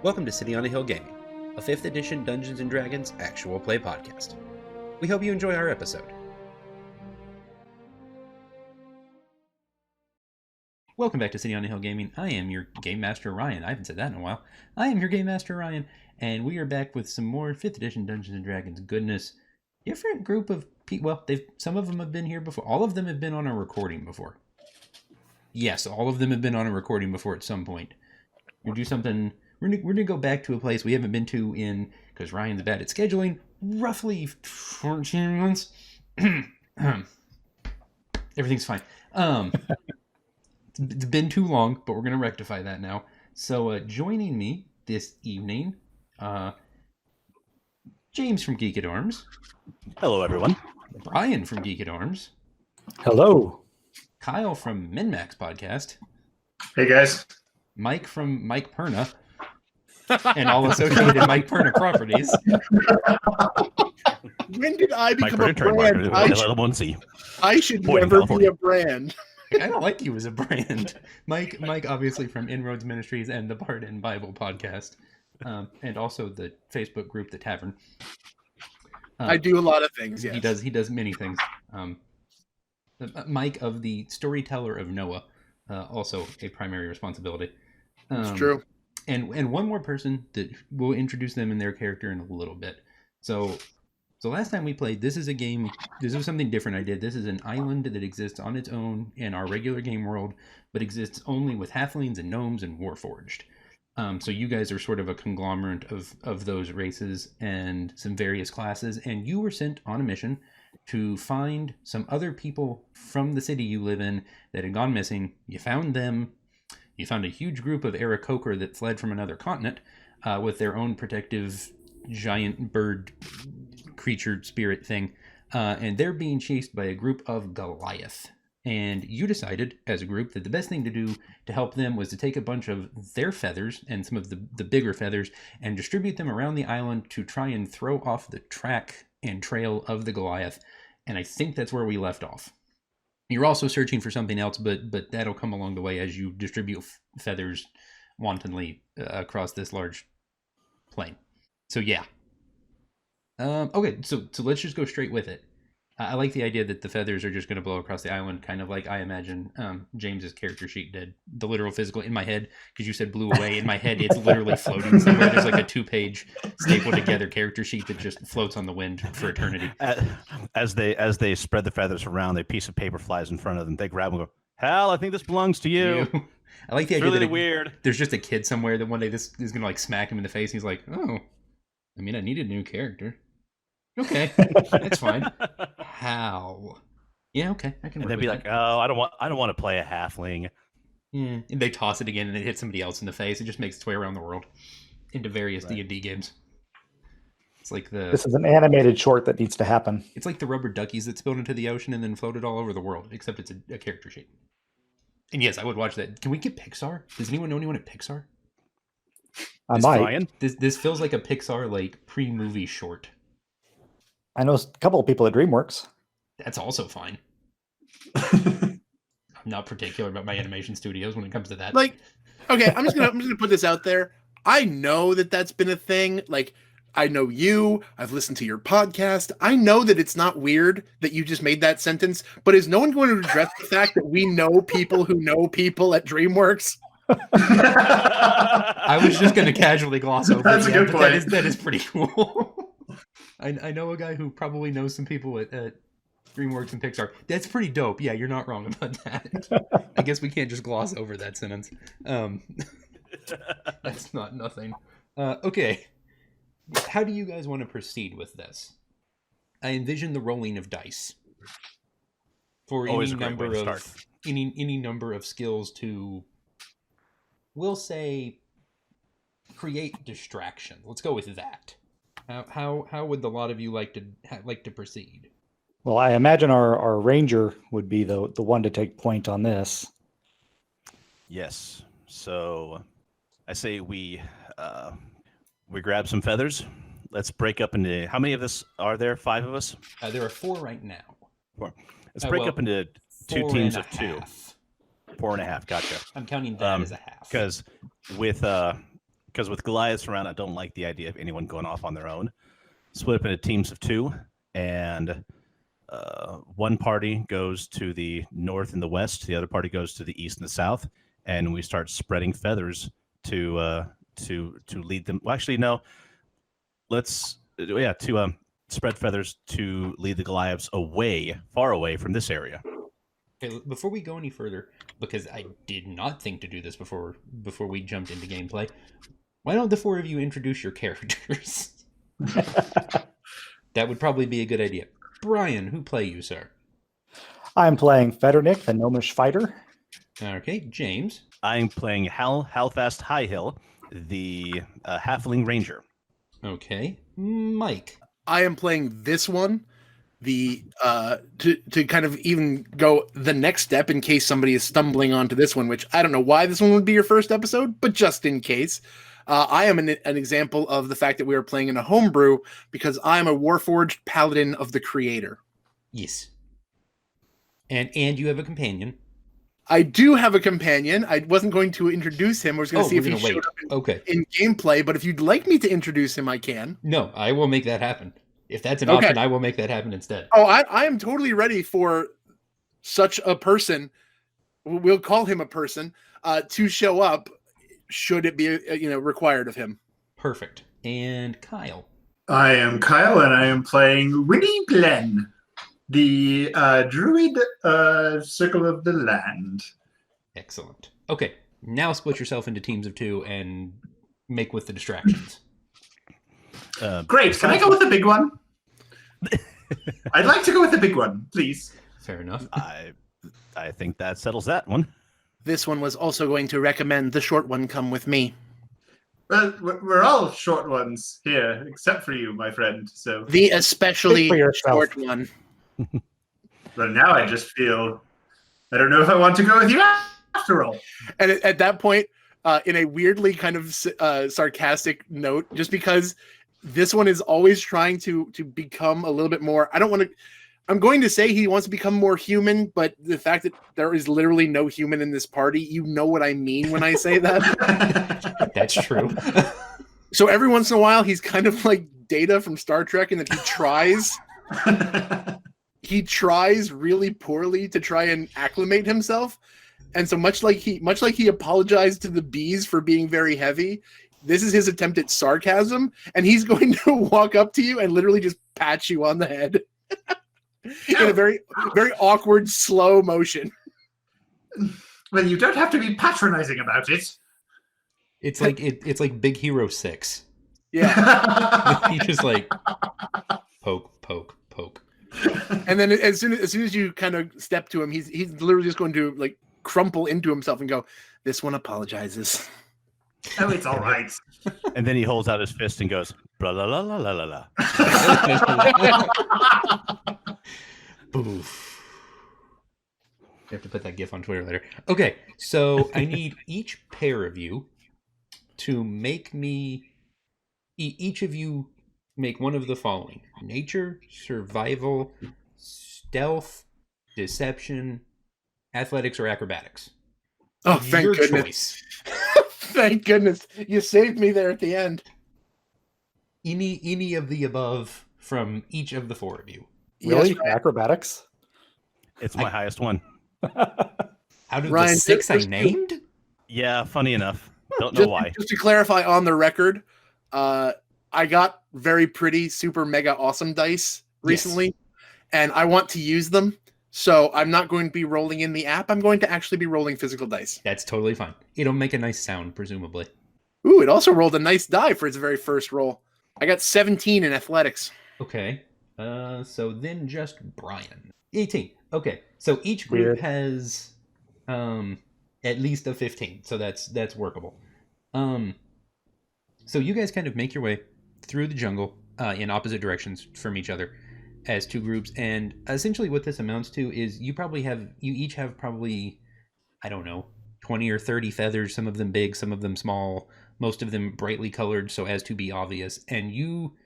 Welcome to City on a Hill Gaming, a 5th edition Dungeons & Dragons actual play podcast. We hope you enjoy our episode. Welcome back to City on a Hill Gaming. I am your Game Master, Ryan. I haven't said that in a while. I am your Game Master, Ryan, and we are back with some more 5th edition Dungeons & Dragons goodness. Different group of people. Well, some of them have been here before. All of them have been on a recording before. Yes, all of them have been on a recording before at some point. We'll do something. We're gonna go back to a place we haven't been to in, because Ryan's bad at scheduling, roughly 14 months. Everything's fine. It's been too long, but we're gonna rectify that now. So joining me this evening, James from Geek at Arms. Hello, everyone. Bryan from Geek at Arms. Hello. Kyle from MinMax Podcast. Hey, guys. Mike from Mike Perna. And all associated Mike Perna properties. When did I become a brand? I should Point in never be California. a brand. I don't like you as a brand. Mike obviously from InnRoads Ministries and the Bard and Bible podcast. And also the Facebook group, The Tavern. I do a lot of things, yes. He does many things. Mike of the Storyteller of Noah, also a primary responsibility. It's true. And one more person that we'll introduce them and their character in a little bit. So last time we played, this is a game, this was something different I did. This is an island that exists on its own in our regular game world, but exists only with halflings and gnomes and warforged. So you guys are sort of a conglomerate of those races and some various classes, and you were sent on a mission to find some other people from the city you live in that had gone missing. You found them. You found a huge group of Aarakocra that fled from another continent with their own protective giant bird creature spirit thing. And they're being chased by a group of Goliath. And you decided, as a group, that the best thing to do to help them was to take a bunch of their feathers and some of the bigger feathers and distribute them around the island to try and throw off the track and trail of the Goliath. And I think that's where we left off. You're also searching for something else, but that'll come along the way as you distribute feathers wantonly across this large plain. So yeah. Okay, so let's just go straight with it. I like the idea that the feathers are just going to blow across the island, kind of like I imagine James's character sheet did. The literal physical in my head, because you said blew away. In my head, it's literally floating somewhere. There's like a 2-page stapled together character sheet that just floats on the wind for eternity. As they spread the feathers around, a piece of paper flies in front of them. They grab them and go, "Hal, I think this belongs to you." I like the idea really that weird. There's just a kid somewhere that one day this is going to like smack him in the face. He's like, "Oh, I mean, I need a new character." Okay, that's fine. How? Yeah, okay, I can. And they'd be like, "Oh, I don't want to play a halfling." Yeah, and they toss it again, and it hits somebody else in the face. It just makes its way around the world into various D&D games. It's like This is an animated short that needs to happen. It's like the rubber duckies that spilled into the ocean and then floated all over the world, except it's a character sheet. And yes, I would watch that. Can we get Pixar? Does anyone know anyone at Pixar? I might. This feels like a Pixar like pre-movie short. I know a couple of people at DreamWorks. That's also fine. I'm not particular about my animation studios when it comes to that. Like, okay, I'm just gonna put this out there. I know that that's been a thing. Like, I know you. I've listened to your podcast. I know that it's not weird that you just made that sentence. But is no one going to address the fact that we know people who know people at DreamWorks? I was just going to casually gloss over. That's a good point. That is pretty cool. I know a guy who probably knows some people at DreamWorks and Pixar. That's pretty dope. Yeah, you're not wrong about that. I guess we can't just gloss over that sentence. That's not nothing. Okay. How do you guys want to proceed with this? I envision the rolling of dice for any number of skills to, we'll say, create distraction. Let's go with that. How would the lot of you like to proceed? Well, I imagine our ranger would be the one to take point on this. Yes. So I say we grab some feathers. Let's break up into, how many of us are there? 5 of us? There are 4 right now. 4. Let's break up into 2 teams of 2. 4.5. Gotcha. I'm counting that as a half. Because because with Goliaths around, I don't like the idea of anyone going off on their own. Split up into teams of 2, and one party goes to the north and the west. The other party goes to the east and the south, and we start spreading feathers to lead them. Well, actually, no. To spread feathers to lead the Goliaths far away from this area. Okay, before we go any further, because I did not think to do this before we jumped into gameplay, why don't the 4 of you introduce your characters? That would probably be a good idea. Bryan, who play you, sir? I'm playing Federnick, the gnomish fighter. Okay, James. I'm playing Halfast Highhill, the halfling ranger. Okay, Mike. I am playing this one. The to kind of even go the next step in case somebody is stumbling onto this one, which I don't know why this one would be your first episode, but just in case. I am an example of the fact that we are playing in a homebrew because I am a Warforged Paladin of the Creator. Yes. And you have a companion. I do have a companion. I wasn't going to introduce him. I was going to see if he wait. showed up Okay. in gameplay, but if you'd like me to introduce him, I can. No, I will make that happen. If that's an Okay. option, I will make that happen instead. Oh, I am totally ready for such a person. We'll call him a person to show up. Should it be required of him? Perfect. And Kyle. I am Kyle, and I am playing Winnie Glen, the druid Circle of the Land. Excellent. Okay, now split yourself into teams of 2 and make with the distractions. Great. Can I go with the big one? I'd like to go with the big one, please. Fair enough. I think that settles that one. This one was also going to recommend the short one come with me. Well, we're all short ones here, except for you, my friend. So, The especially Speak for yourself. short one. but now I just feel I don't know if I want to go with you after all. And at that point, in a weirdly kind of sarcastic note, just because this one is always trying to become a little bit more. I'm going to say he wants to become more human, but the fact that there is literally no human in this party, you know what I mean when I say that. That's true. So every once in a while, he's kind of like Data from Star Trek in that he tries really poorly to try and acclimate himself. And so much like he apologized to the bees for being very heavy, this is his attempt at sarcasm, and he's going to walk up to you and literally just pat you on the head in a very, very awkward, slow motion. Well, you don't have to be patronizing about it. It's like Big Hero 6. Yeah. He just like poke. And then as soon as you kind of step to him, he's literally just going to like crumple into himself and go, "This one apologizes." Oh, it's all right. And then he holds out his fist and goes, blah, la, la, la, la, la, la. Oof. I have to put that GIF on Twitter later. Okay, so I need each pair of you to make me... Each of you make one of the following. Nature, survival, stealth, deception, athletics, or acrobatics. Oh, thank Your goodness. choice. Thank goodness. You saved me there at the end. Any of the above from each of the 4 of you. Really? Yes, Ryan. Acrobatics? It's my highest one. Out of Ryan, the 6 I just- named? Yeah, funny enough. Don't know why. Just to clarify on the record, I got very pretty, super mega awesome dice recently, and I want to use them. So I'm not going to be rolling in the app. I'm going to actually be rolling physical dice. That's totally fine. It'll make a nice sound, presumably. Ooh, it also rolled a nice die for its very first roll. I got 17 in athletics. Okay. So then just Bryan. 18. Okay. So each group Weird. has at least a 15. So that's workable. So you guys kind of make your way through the jungle in opposite directions from each other as 2 groups, and essentially what this amounts to is you each have probably, I don't know, 20 or 30 feathers, some of them big, some of them small, most of them brightly colored so as to be obvious, and you,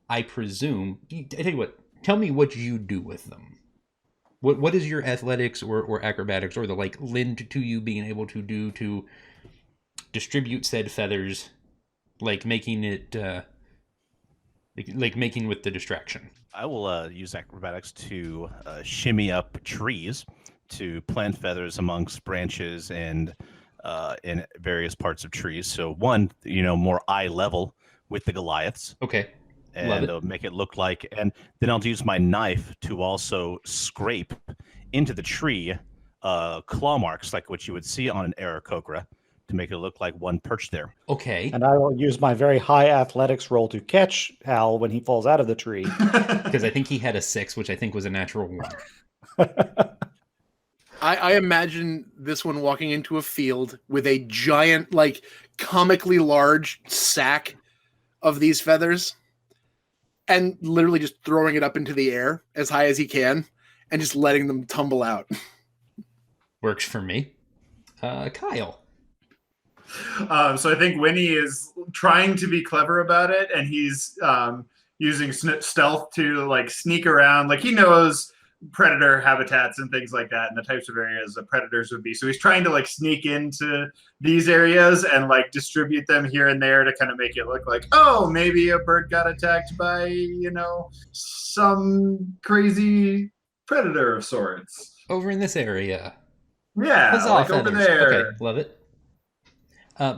I presume, I tell you what, tell me what you do with them. What is your athletics or acrobatics or the lend to you being able to do to distribute said feathers like making it like making with the distraction. I will use acrobatics to shimmy up trees to plant feathers amongst branches and in various parts of trees. So one, more eye level with the Goliaths. Okay. And make it look like, and then I'll use my knife to also scrape into the tree claw marks like what you would see on an Aarakocra to make it look like one perched there. Okay. And I will use my very high athletics roll to catch Hal when he falls out of the tree. Because I think he had a 6, which I think was a natural 1. I imagine this one walking into a field with a giant, like, comically large sack of these feathers and literally just throwing it up into the air as high as he can and just letting them tumble out. Works for me. Kyle. So I think Winnie is trying to be clever about it, and he's using stealth to like sneak around. Like he knows predator habitats and things like that and the types of areas that predators would be. So he's trying to like sneak into these areas and like distribute them here and there to kind of make it look like, oh, maybe a bird got attacked by, some crazy predator of sorts. Over in this area. Yeah, Huzzah, like over feathers. there. Okay, love it.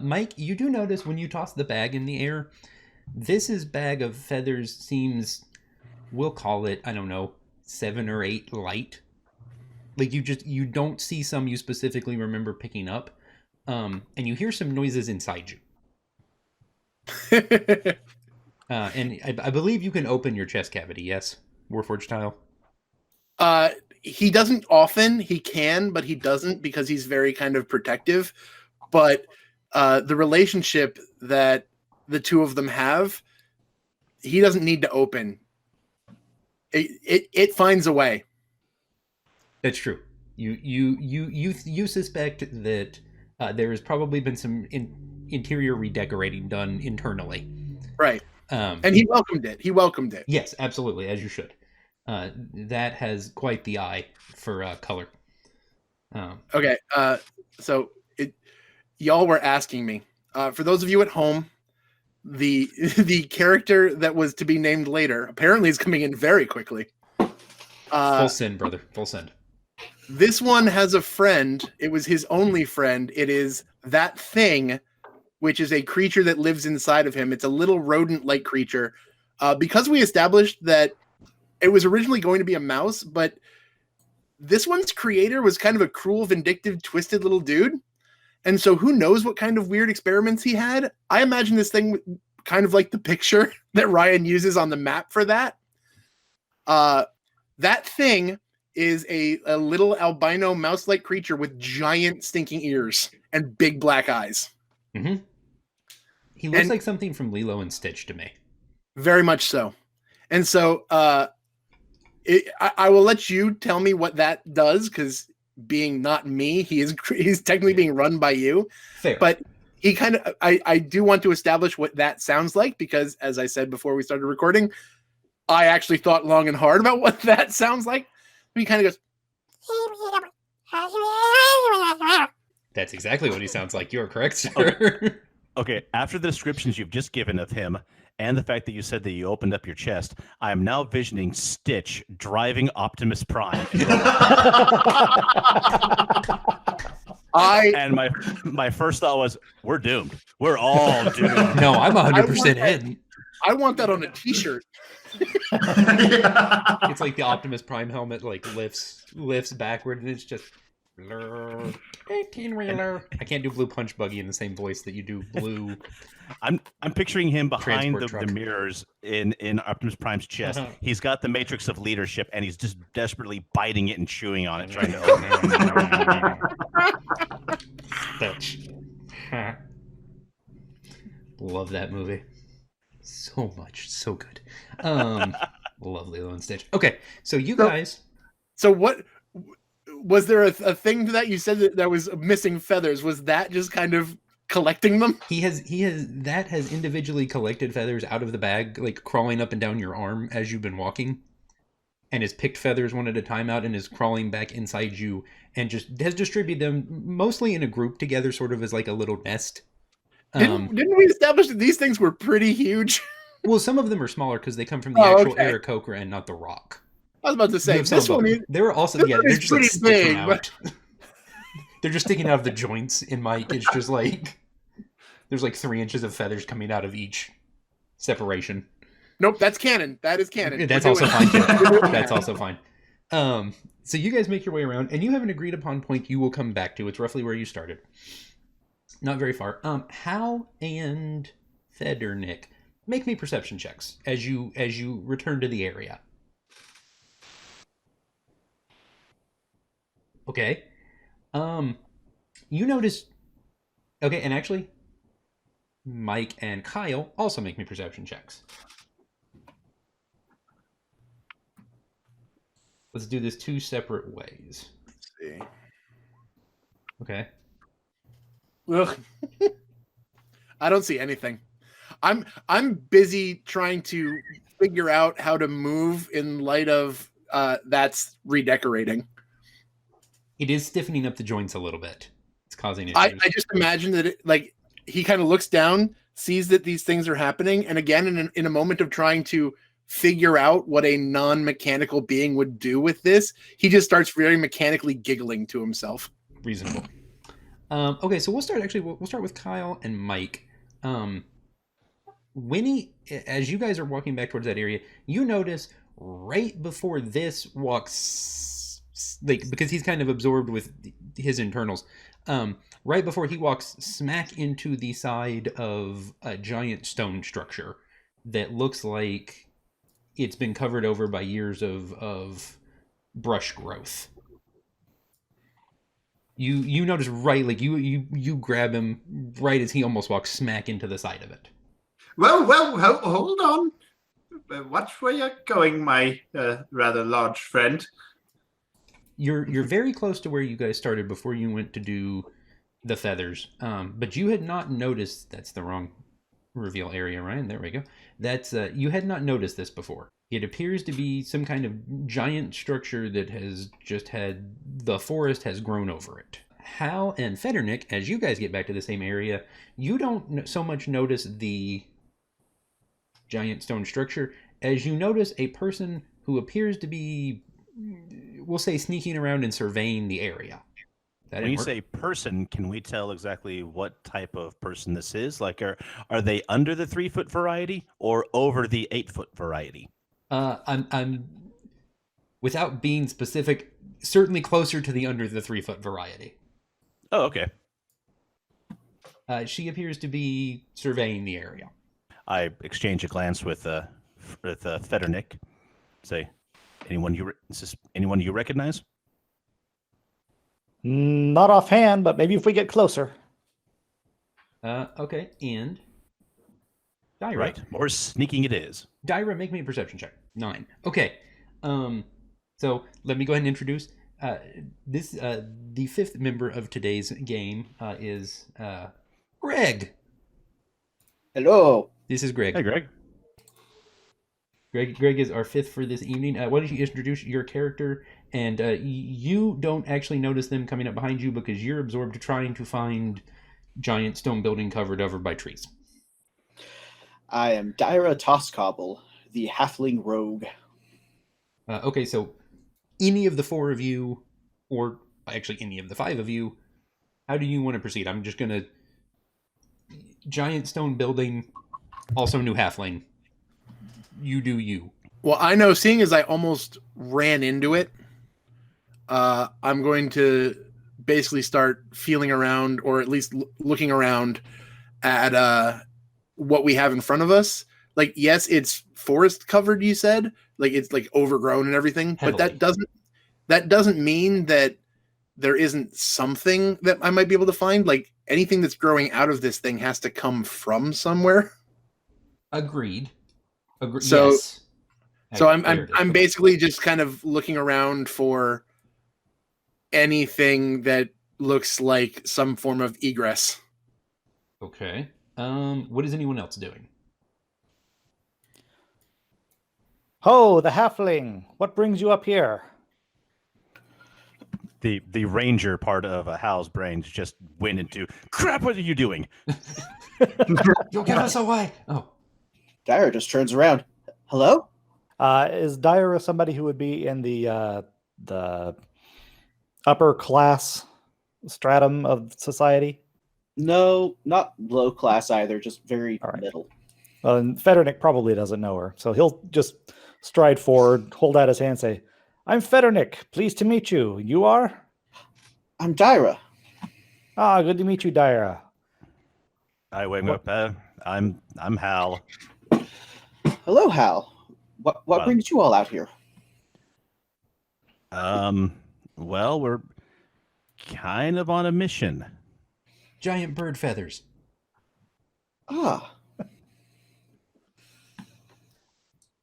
Mike, you do notice when you toss the bag in the air, this bag of feathers seems, we'll call it, I don't know, 7 or 8 light. Like you don't see some you specifically remember picking up, and you hear some noises inside you. And I believe you can open your chest cavity. Yes, Warforged tile. He doesn't often. He can, but he doesn't because he's very kind of protective. But the relationship that the two of them have, he doesn't need to open. It finds a way. That's true. You suspect that there has probably been some interior redecorating done internally, right? And he welcomed it. He welcomed it. Yes, absolutely, as you should. That has quite the eye for color. Okay, so y'all were asking me. For those of you at home, the character that was to be named later apparently is coming in very quickly. Full send, brother. Full send. This one has a friend. It was his only friend. It is that thing, which is a creature that lives inside of him. It's a little rodent-like creature. Because we established that it was originally going to be a mouse, but this one's creator was kind of a cruel, vindictive, twisted little dude. And so who knows what kind of weird experiments he had? I imagine this thing kind of like the picture that Ryan uses on the map for that. That thing is a little albino mouse-like creature with giant stinking ears and big black eyes. Mm-hmm. He looks like something from Lilo and Stitch to me. Very much so. And so I will let you tell me what that does, because being not me, he's technically being run by you. Fair. But he kind of, I do want to establish what that sounds like, because as I said before we started recording, I actually thought long and hard about what that sounds like. He kind of goes. That's exactly what he sounds like. You're correct, sir. Okay, after the descriptions you've just given of him and the fact that you said that you opened up your chest, I am now visioning Stitch driving Optimus Prime. And my first thought was, we're doomed. We're all doomed. No, I'm 100% in. I want that on a t-shirt. It's like the Optimus Prime helmet like lifts backward, and it's just 18-wheeler. I can't do Blue Punch Buggy in the same voice that you do Blue. I'm picturing him behind the mirrors in Optimus Prime's chest. Uh-huh. He's got the matrix of leadership, and he's just desperately biting it and chewing on it, trying to Love that movie so much, so good. Love Lilo and Stitch. Okay, so you guys. So what was there a thing to that? You said that was missing feathers. Was that just kind of collecting them? He has individually collected feathers out of the bag, like crawling up and down your arm as you've been walking, and has picked feathers one at a time out and is crawling back inside you and just has distributed them mostly in a group together, sort of as like a little nest. Didn't we establish that these things were pretty huge? Well, some of them are smaller because they come from the Oh, actual okay. Aarakocra and not the rock. I was about to You say have some this of one. them. Is, They were also this yeah, one they're is just like pretty sticking big, out. They're just sticking out of the joints in Mike. It's just like there's like 3 inches of feathers coming out of each separation. Nope, that's canon. That is canon. That's We're also doing fine it. too. That's also fine. So you guys make your way around, and you have an agreed upon point you will come back to. It's roughly where you started. Not very far. Hal and Federnick, make me perception checks as you return to the area. Okay. You notice. Okay, and actually, Mike and Kyle also make me perception checks. Let's do this 2 separate ways. Let's see. Okay. Ugh. I don't see anything. I'm busy trying to figure out how to move in light of that's redecorating. It is stiffening up the joints a little bit. It's causing issues. I just imagine that like he kind of looks down, sees that these things are happening, and again in a moment of trying to figure out what a non-mechanical being would do with this, he just starts very mechanically giggling to himself. Reasonable. Okay, so we'll start with Kyle and Mike. Winnie, as you guys are walking back towards that area, you notice right before this walks, like, because he's kind of absorbed with his internals, right before he walks smack into the side of a giant stone structure that looks like it's been covered over by years of brush growth. You notice right, like you grab him right as he almost walks smack into the side of it. Well, hold on. Watch where you're going, my rather large friend. You're very close to where you guys started before you went to do the feathers, but you had not noticed. That's the wrong reveal area, Ryan. There we go. That's you had not noticed this before. It appears to be some kind of giant structure that has just had the forest has grown over it. Hal and Federnick, as you guys get back to the same area, you don't so much notice the giant stone structure as you notice a person who appears to be, we'll say, sneaking around and surveying the area. When you say person, can we tell exactly what type of person this is? Like, are they under the 3-foot variety or over the 8-foot variety? I'm without being specific, certainly closer to the under the 3-foot variety. Oh, okay. She appears to be surveying the area. I exchange a glance with Federnick. Say, anyone you recognize? Not offhand, but maybe if we get closer. Okay, and Dyra. Right, more sneaking it is. Dyra, make me a perception check. 9. Okay. So let me go ahead and introduce this. The 5th member of today's game is Greg. Hello. This is Greg. Hey, Greg. Greg is our 5th for this evening. Why don't you introduce your character? And you don't actually notice them coming up behind you because you're absorbed trying to find giant stone building covered over by trees. I am Dyra Tosscobble, the halfling rogue. Okay, so any of the 4 of you, or actually any of the 5 of you, how do you want to proceed? I'm just going to... Giant stone building, also new halfling. You do you. Well, I know, seeing as I almost ran into it, I'm going to basically start feeling around, or at least looking around at what we have in front of us. Like, yes, it's forest covered, you said, like it's like overgrown and everything, Heavily. but that doesn't mean that there isn't something that I might be able to find. Like, anything that's growing out of this thing has to come from somewhere. Agreed. So, yes. So I'm basically just kind of looking around for anything that looks like some form of egress. Okay. What is anyone else doing? Ho, the halfling! What brings you up here? The ranger part of Hal's brain just went into, crap, what are you doing? You'll give us away. Oh, Dyer just turns around. Hello? Is Dyer somebody who would be in the upper class stratum of society? No, not low class either, just very All right. middle. Well, and Federnick probably doesn't know her, so he'll just stride forward, hold out his hand, say, "I'm Federnick. Pleased to meet you. You are? I'm Dyra. Ah, good to meet you, Dyer. I wake up. I'm Hal. Hello, Hal. What Well- brings you all out here? Well, we're kind of on a mission. giant bird feathers. Ah,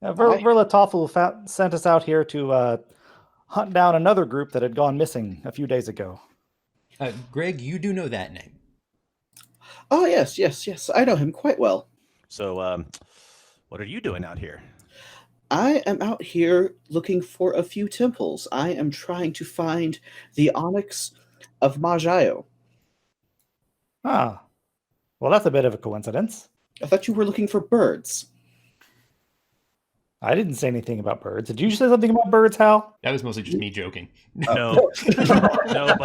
Verlatoffel sent us out here to hunt down another group that had gone missing a few days ago. Greg, you do know that name. oh yes. I know him quite well. So, what are you doing out here? I am out here looking for a few temples. I am trying to find the onyx of Majayo. Ah, well, that's a bit of a coincidence. I thought you were looking for birds. I didn't say anything about birds. Did you say something about birds, Hal? That was mostly just me joking. No, no,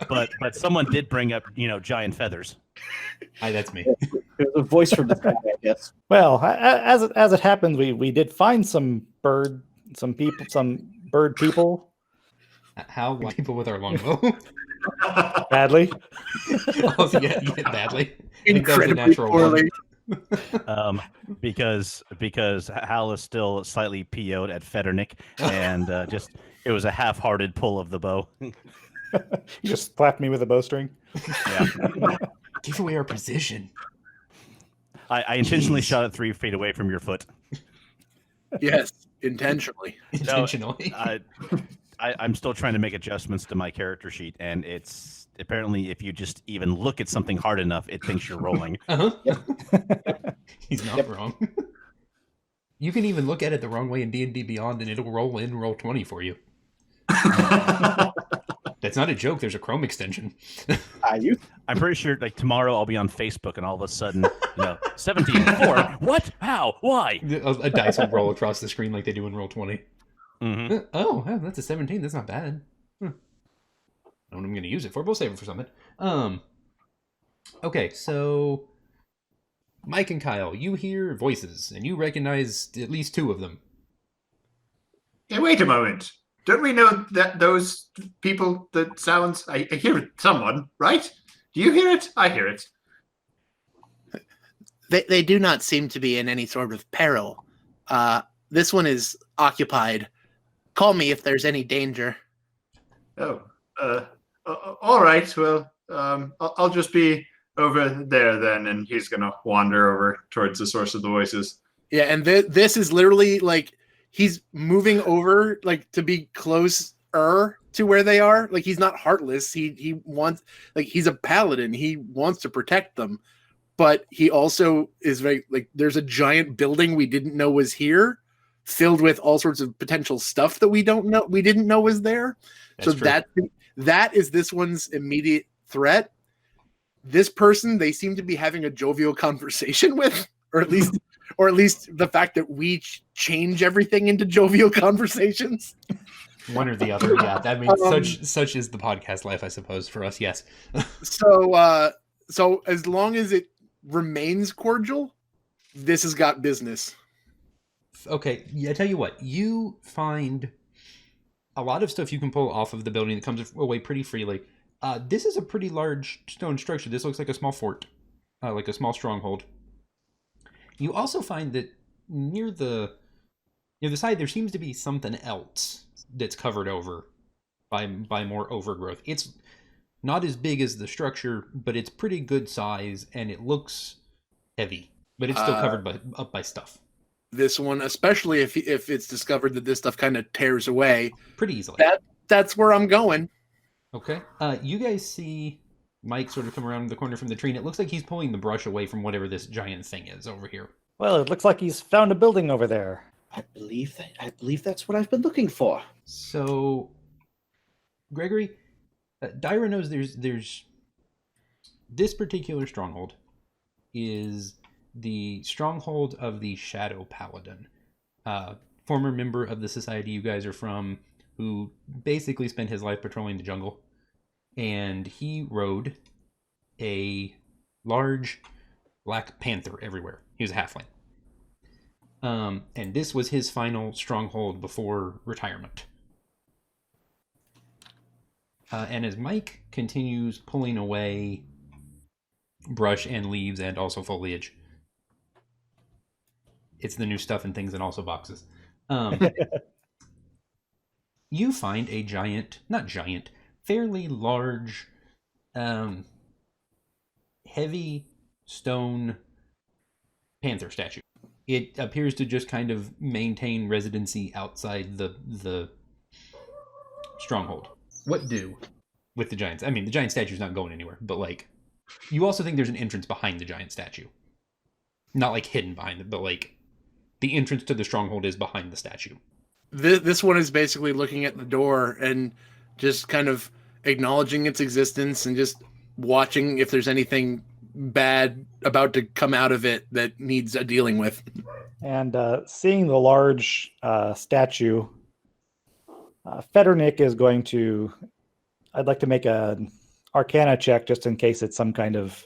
but someone did bring up, giant feathers. Hi, that's me. There's a voice from the sky, I guess. Well, as it happens, we did find some bird people How people with our longbow? badly. Oh, yeah, badly. I think that was a Incredibly natural poorly. Because Hal is still slightly PO'd at Federnick, and it was a half-hearted pull of the bow. You just slapped me with a bowstring. Yeah, Give away our position. I intentionally Jeez. shot it 3 feet away from your foot. Yes, intentionally. Intentionally. I'm still trying to make adjustments to my character sheet, and it's apparently if you just even look at something hard enough, it thinks you're rolling. Uh-huh. He's not wrong. You can even look at it the wrong way in D&D Beyond, and it'll roll in roll 20 for you. That's not a joke. There's a Chrome extension. I'm pretty sure like tomorrow I'll be on Facebook, and all of a sudden, 17, 4, what? How? Why? A dice will roll across the screen like they do in roll 20. Mm-hmm. Oh, that's a 17. That's not bad. I don't know what I'm going to use it for. We'll save it for something. Okay, so Mike and Kyle, you hear voices, and you recognize at least 2 of them. Hey, wait a moment. Don't we know that those people, that sounds? I hear someone, right? Do you hear it? I hear it. They do not seem to be in any sort of peril. This one is occupied. Call me if there's any danger. Oh, all right. Well, I'll just be over there then, and he's gonna wander over towards the source of the voices. Yeah, and this is literally like he's moving over like to be closer to where they are. Like he's not heartless. He wants, like, he's a paladin. He wants to protect them, but he also is very like there's a giant building we didn't know was here, filled with all sorts of potential stuff that we didn't know was there. That's true. That is this one's immediate threat. This person they seem to be having a jovial conversation with, or at least the fact that we change everything into jovial conversations. One or the other, yeah. That means such is the podcast life, I suppose, for us. Yes. So as long as it remains cordial, this has got business. Okay, yeah, I tell you what, you find a lot of stuff you can pull off of the building that comes away pretty freely. This is a pretty large stone structure. This looks like a small fort, like a small stronghold. You also find that near the side there seems to be something else that's covered over by more overgrowth. It's not as big as the structure, but it's pretty good size, and it looks heavy, but it's still covered up by stuff. This one, especially if it's discovered that this stuff kind of tears away Pretty easily. That's where I'm going. Okay. You guys see Mike sort of come around the corner from the tree, and it looks like he's pulling the brush away from whatever this giant thing is over here. Well, it looks like he's found a building over there. I believe that's what I've been looking for. So, Gregory, Dyra knows there's this particular stronghold is the stronghold of the Shadow Paladin, former member of the society you guys are from, who basically spent his life patrolling the jungle, and he rode a large black panther everywhere. He was a halfling. And this was his final stronghold before retirement. And as Mike continues pulling away brush and leaves and also foliage, it's the new stuff and things and also boxes. You find a fairly large, heavy stone panther statue. It appears to just kind of maintain residency outside the stronghold. What do with the giants? I mean, the giant statue's not going anywhere, but like, you also think there's an entrance behind the giant statue. Not like hidden behind it, but like the entrance to the stronghold is behind the statue. This one is basically looking at the door and just kind of acknowledging its existence and just watching if there's anything bad about to come out of it that needs a dealing with. And seeing the large statue, Federnick is going to... I'd like to make an Arcana check just in case it's some kind of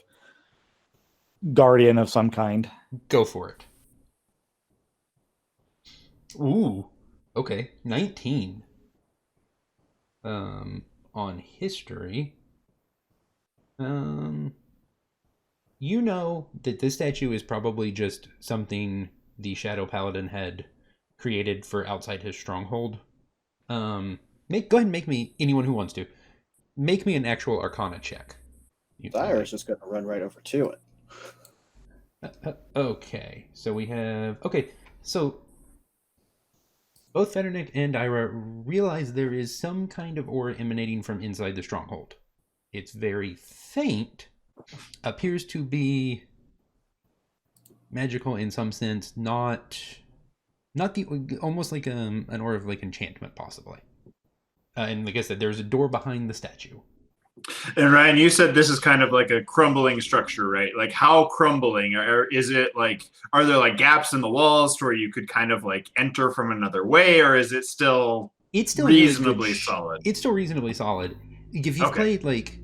guardian of some kind. Go for it. Ooh, okay, 19. On history, you know that this statue is probably just something the Shadow Paladin had created for outside his stronghold. Go ahead and make me, anyone who wants to, make me an actual Arcana check. Dyer is just going to run right over to it. Okay, so we have... Okay, so both Federnick and Ira realize there is some kind of aura emanating from inside the stronghold. It's very faint, appears to be magical in some sense, not the almost like an aura of like enchantment possibly. And like I said, there's a door behind the statue. And Ryan, you said this is kind of like a crumbling structure, right? Like how crumbling? Or is it like, are there like gaps in the walls where you could kind of like enter from another way, or is it still reasonably solid? It's still reasonably solid. If you've played like,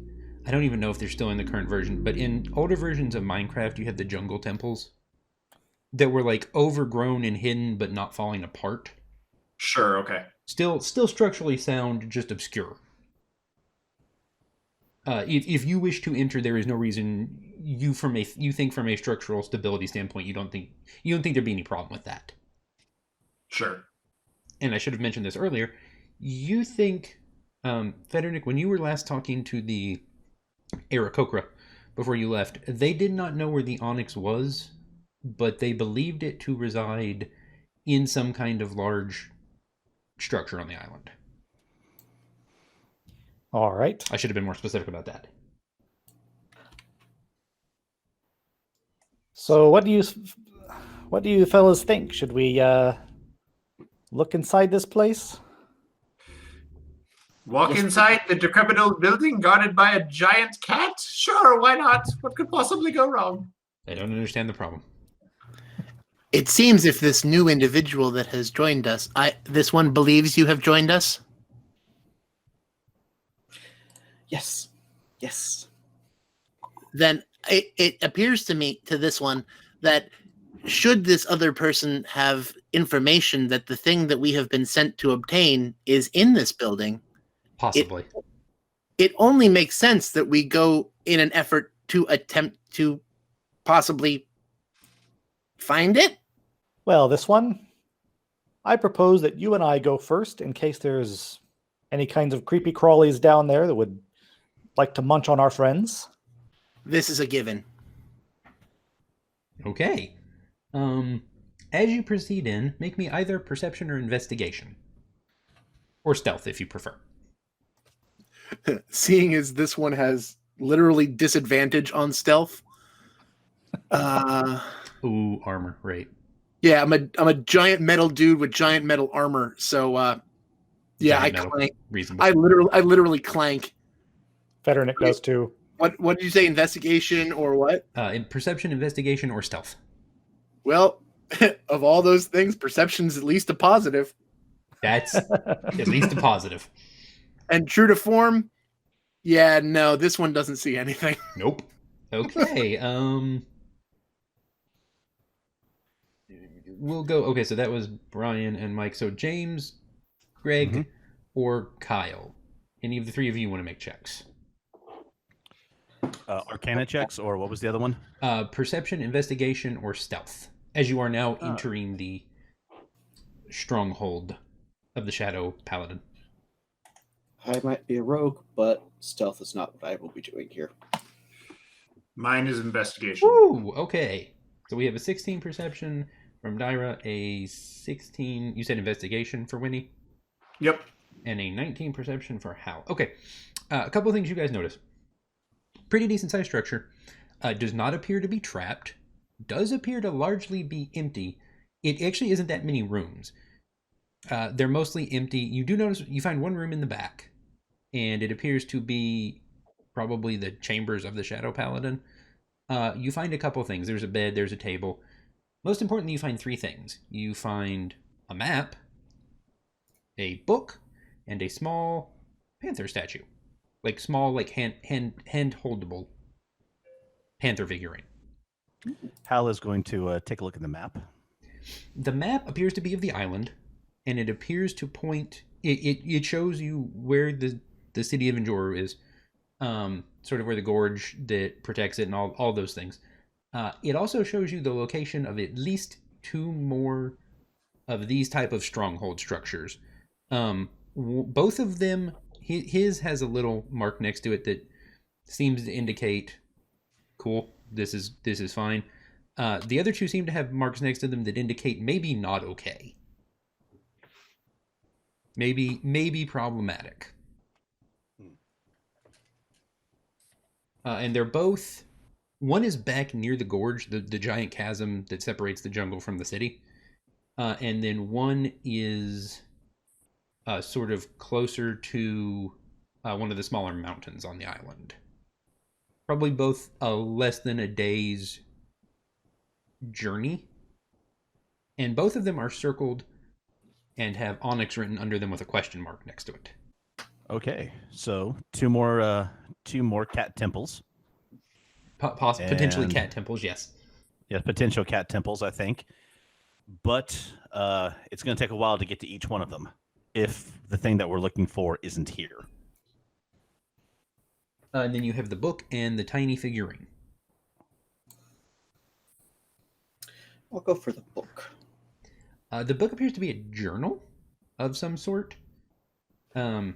I don't even know if they're still in the current version, but in older versions of Minecraft, you had the jungle temples that were like overgrown and hidden, but not falling apart. Sure. Okay. Still structurally sound, just obscure. If you wish to enter, there is no reason you think from a structural stability standpoint, you don't think there'd be any problem with that. Sure. And I should have mentioned this earlier. You think, Federnick, when you were last talking to the Aarakocra before you left, they did not know where the Onyx was, but they believed it to reside in some kind of large structure on the island. All right. I should have been more specific about that. So what do you fellas think? Should we look inside this place? Walk inside the decrepit old building guarded by a giant cat? Sure, why not? What could possibly go wrong? I don't understand the problem. It seems if this new individual that has joined us, this one believes you have joined us? Yes. Yes. Then it appears to me, to this one, that should this other person have information that the thing that we have been sent to obtain is in this building, possibly, it only makes sense that we go in an effort to attempt to possibly find it. Well, this one, I propose that you and I go first in case there's any kinds of creepy crawlies down there that would like to munch on our friends. This is a given. Okay. As you proceed in, make me either perception or investigation. Or stealth, if you prefer. Seeing as this one has literally disadvantage on stealth. Ooh, armor, right. Yeah, I'm a giant metal dude with giant metal armor, so yeah, I clank. Reasonable. I literally clank. Federnick does too. What did you say? Investigation or what? In perception, investigation, or stealth. Well, of all those things, perception's at least a positive. That's at least a positive. And true to form, yeah, no, this one doesn't see anything. Nope. Okay. We'll go. Okay, so that was Bryan and Mike. So James, Greg, or Kyle. Any of the three of you want to make checks? Arcana checks, or what was the other one? Perception, investigation, or stealth. As you are now entering the stronghold of the Shadow Paladin. I might be a rogue, but stealth is not what I will be doing here. Mine is investigation. Woo! Okay. So we have a 16 perception from Dyra, a 16, you said investigation for Winnie? Yep. And a 19 perception for Hal. Okay. A couple of things you guys notice. Pretty decent sized structure. Does not appear to be trapped. Does appear to largely be empty. It actually isn't that many rooms. They're mostly empty. You do notice you find one room in the back, and it appears to be probably the chambers of the Shadow Paladin. You find a couple things. There's a bed, there's a table. Most importantly, you find three things. You find a map, a book, and a small panther statue. Like small, like hand holdable panther figurine. Hal is going to take a look at the map. The map appears to be of the island, and it appears to point. It shows you where the city of Enjoru is, sort of where the gorge that protects it, and all those things. It also shows you the location of at least two more of these type of stronghold structures. Both of them, his has a little mark next to it that seems to indicate, cool, this is fine. The other two seem to have marks next to them that indicate maybe not okay. Maybe problematic. And they're both, one is back near the gorge, the giant chasm that separates the jungle from the city. And then one is sort of closer to one of the smaller mountains on the island. Probably both less than a day's journey. And both of them are circled and have Onyx written under them with a question mark next to it. Okay, so two more cat temples. Potentially cat temples, yes. Yeah, potential cat temples, I think. But it's going to take a while to get to each one of them if the thing that we're looking for isn't here. And then you have the book and the tiny figurine. I'll go for the book. The book appears to be a journal of some sort. There's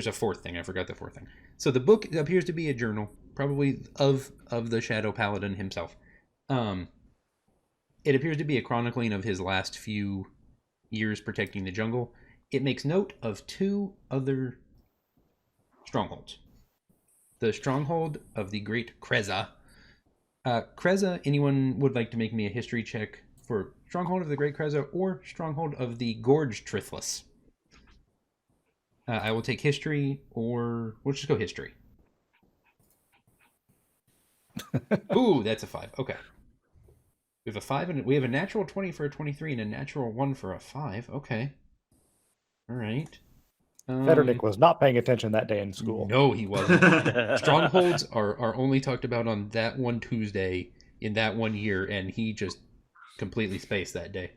a fourth thing. I forgot the fourth thing. So the book appears to be a journal, probably of the Shadow Paladin himself. It appears to be a chronicling of his last few years protecting the jungle. It makes note of two other strongholds. The stronghold of the Great Kreza. Kreza, anyone would like to make me a history check for Stronghold of the Great Kreza or Stronghold of the Gorge Trithless? I will take history, or we'll just go history. Ooh, that's a 5. Okay. We have a 5 and we have a natural 20 for a 23 and a natural 1 for a 5. Okay. All right. Federnick was not paying attention that day in school. No, he wasn't. Strongholds are only talked about on that one Tuesday in that one year, and he just completely spaced that day.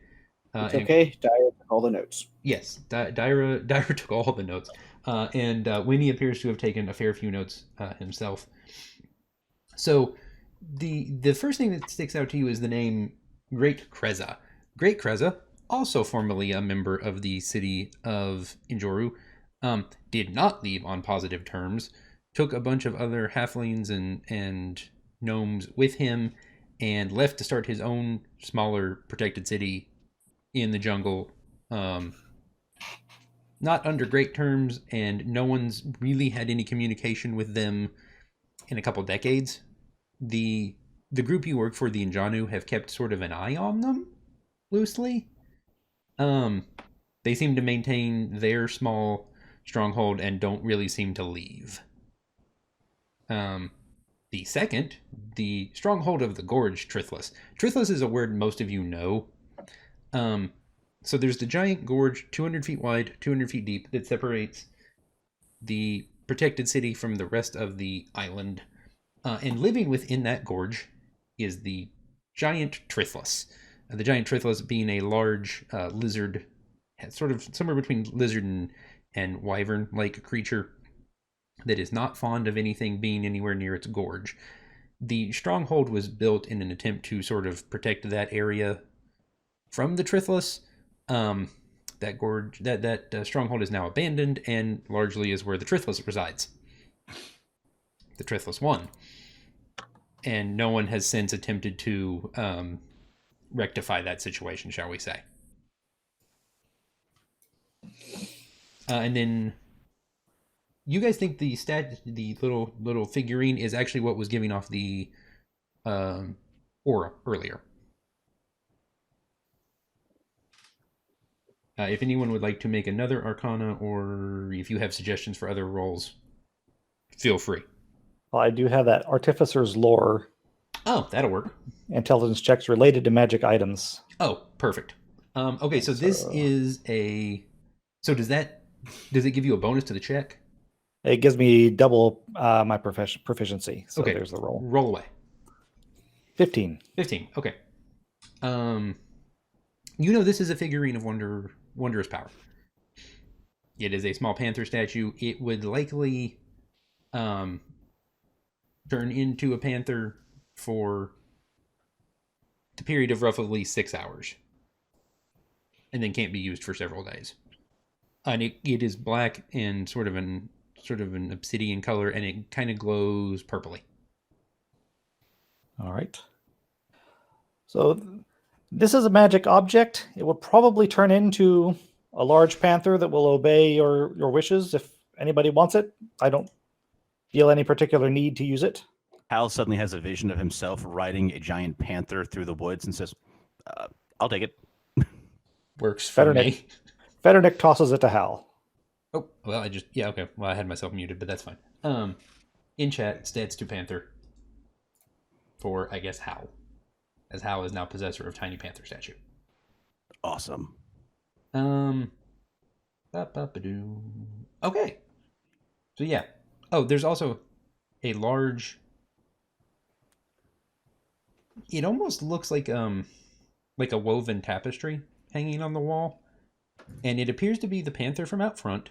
It's okay. Dyer took all the notes. Yes, Dyra took all the notes, and Winnie appears to have taken a fair few notes himself. So the first thing that sticks out to you is the name Great Kreza. Great Kreza, also formerly a member of the city of Enjoru, did not leave on positive terms, took a bunch of other halflings and gnomes with him, and left to start his own smaller protected city in the jungle. Not under great terms, and no one's really had any communication with them in a couple decades. The group you work for, the Injanu, have kept sort of an eye on them, loosely. They seem to maintain their small stronghold and don't really seem to leave. The second, the Stronghold of the Gorge Trithless. Trithless is a word most of you know. So there's the giant gorge, 200 feet wide, 200 feet deep, that separates the protected city from the rest of the island. And living within that gorge is the giant Trithless. The giant Trithless being a large lizard, sort of somewhere between lizard and wyvern-like creature that is not fond of anything being anywhere near its gorge. The stronghold was built in an attempt to sort of protect that area from the Trithless. That gorge, that stronghold is now abandoned and largely is where the Trithless resides. The Trithless won. And no one has since attempted to rectify that situation, shall we say. And then you guys think the little figurine is actually what was giving off the aura earlier. If anyone would like to make another Arcana, or if you have suggestions for other roles, feel free. Well, I do have that Artificer's Lore. Oh, that'll work. Intelligence checks related to magic items. Oh, perfect. Okay, so this is a... So does it give you a bonus to the check? It gives me double my proficiency. So okay, there's the roll. Roll away. 15. 15, okay. You know this is a figurine of wondrous power. It is a small panther statue. It would likely turn into a panther for the period of roughly 6 hours. And then can't be used for several days. And it is black and sort of an obsidian color, and it kind of glows purpley. All right. So this is a magic object. It will probably turn into a large panther that will obey your wishes if anybody wants it. I don't feel any particular need to use it. Hal suddenly has a vision of himself riding a giant panther through the woods and says, I'll take it. Works for me. Fetternick tosses it to Hal. Oh, well, okay. Well, I had myself muted, but that's fine. In chat, stats to Panther for, I guess, Hal. As Hal is now possessor of Tiny Panther statue. Awesome. Okay. So, yeah. Oh, there's also a large... It almost looks like a woven tapestry hanging on the wall. And it appears to be the panther from out front.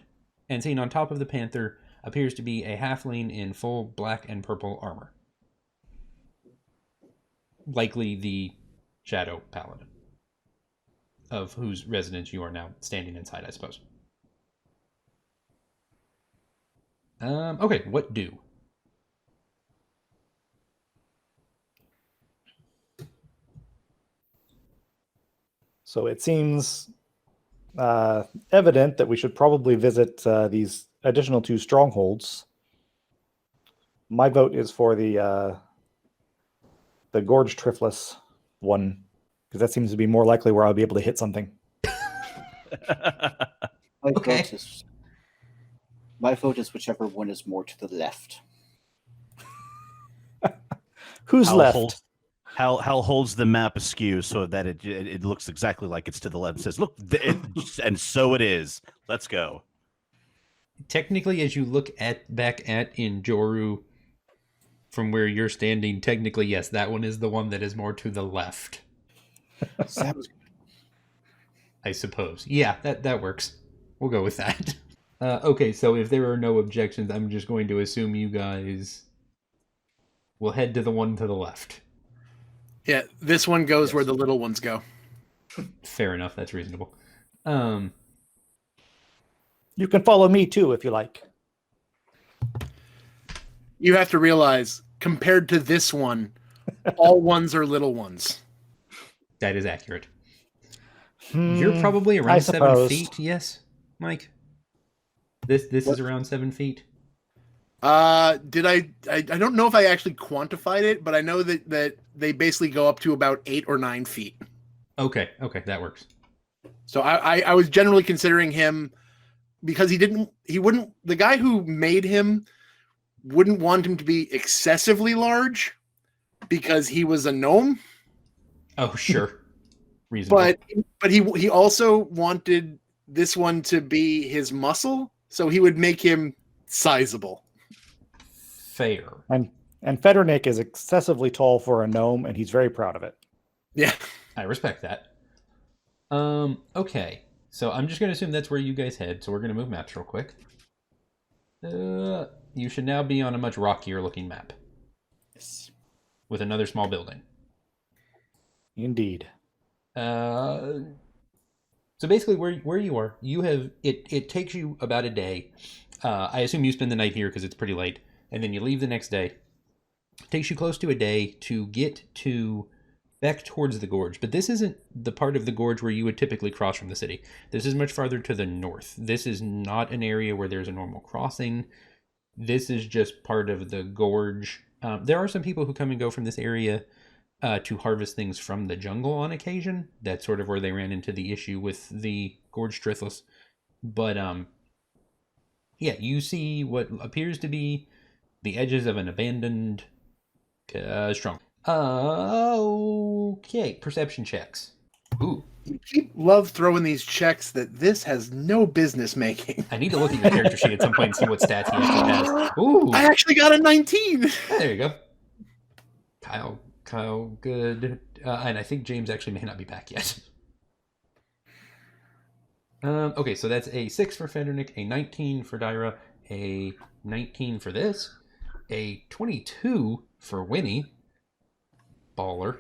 And seen on top of the panther appears to be a halfling in full black and purple armor. Likely the Shadow Paladin, of whose residence you are now standing inside, I suppose. Okay, what do? So it seems evident that we should probably visit these additional 2 strongholds. My vote is for the Gorge Trithless one, because that seems to be more likely where I'll be able to hit something. Okay. My vote is whichever one is more to the left. Who's left? Hal holds the map askew so that it looks exactly like it's to the left and says, look, and so it is. Let's go. Technically, as you look back at Injoru, from where you're standing, technically, yes, that one is the one that is more to the left. I suppose. Yeah, that works. We'll go with that. Okay, so if there are no objections, I'm just going to assume you guys will head to the one to the left. Yeah, this one goes where the little ones go. Fair enough, that's reasonable. You can follow me too, if you like. You have to realize, compared to this one, all ones are little ones. That is accurate. You're probably around 7 feet, yes, Mike? This is around 7 feet. I don't know if I actually quantified it, but I know that they basically go up to about 8 or 9 feet. Okay, that works. So I was generally considering him, because the guy who made him wouldn't want him to be excessively large because he was a gnome. Oh, sure. Reasonable. But he also wanted this one to be his muscle, so he would make him sizable. Fair. And Federnick is excessively tall for a gnome, and he's very proud of it. Yeah. I respect that. Okay. So I'm just going to assume that's where you guys head. So we're going to move maps real quick. You should now be on a much rockier looking map. Yes. With another small building. Indeed. So basically where you are, you have it takes you about a day. I assume you spend the night here because it's pretty late, and then you leave the next day. It takes you close to a day to get back towards the gorge, but this isn't the part of the gorge where you would typically cross from the city. This is much farther to the north. This is not an area where there's a normal crossing. This is just part of the gorge. There are some people who come and go from this area to harvest things from the jungle on occasion. That's sort of where they ran into the issue with the gorge Trithlus. But yeah, you see what appears to be the edges of an abandoned stronghold. Okay, perception checks. Ooh. You love throwing these checks that this has no business making. I need to look at your character sheet at some point and see what stats he actually has. Ooh. I actually got a 19. There you go. Kyle, good. And I think James actually may not be back yet. Okay, so that's a 6 for Fendernick, a 19 for Dyra, a 19 for this, a 22 for Winnie, baller,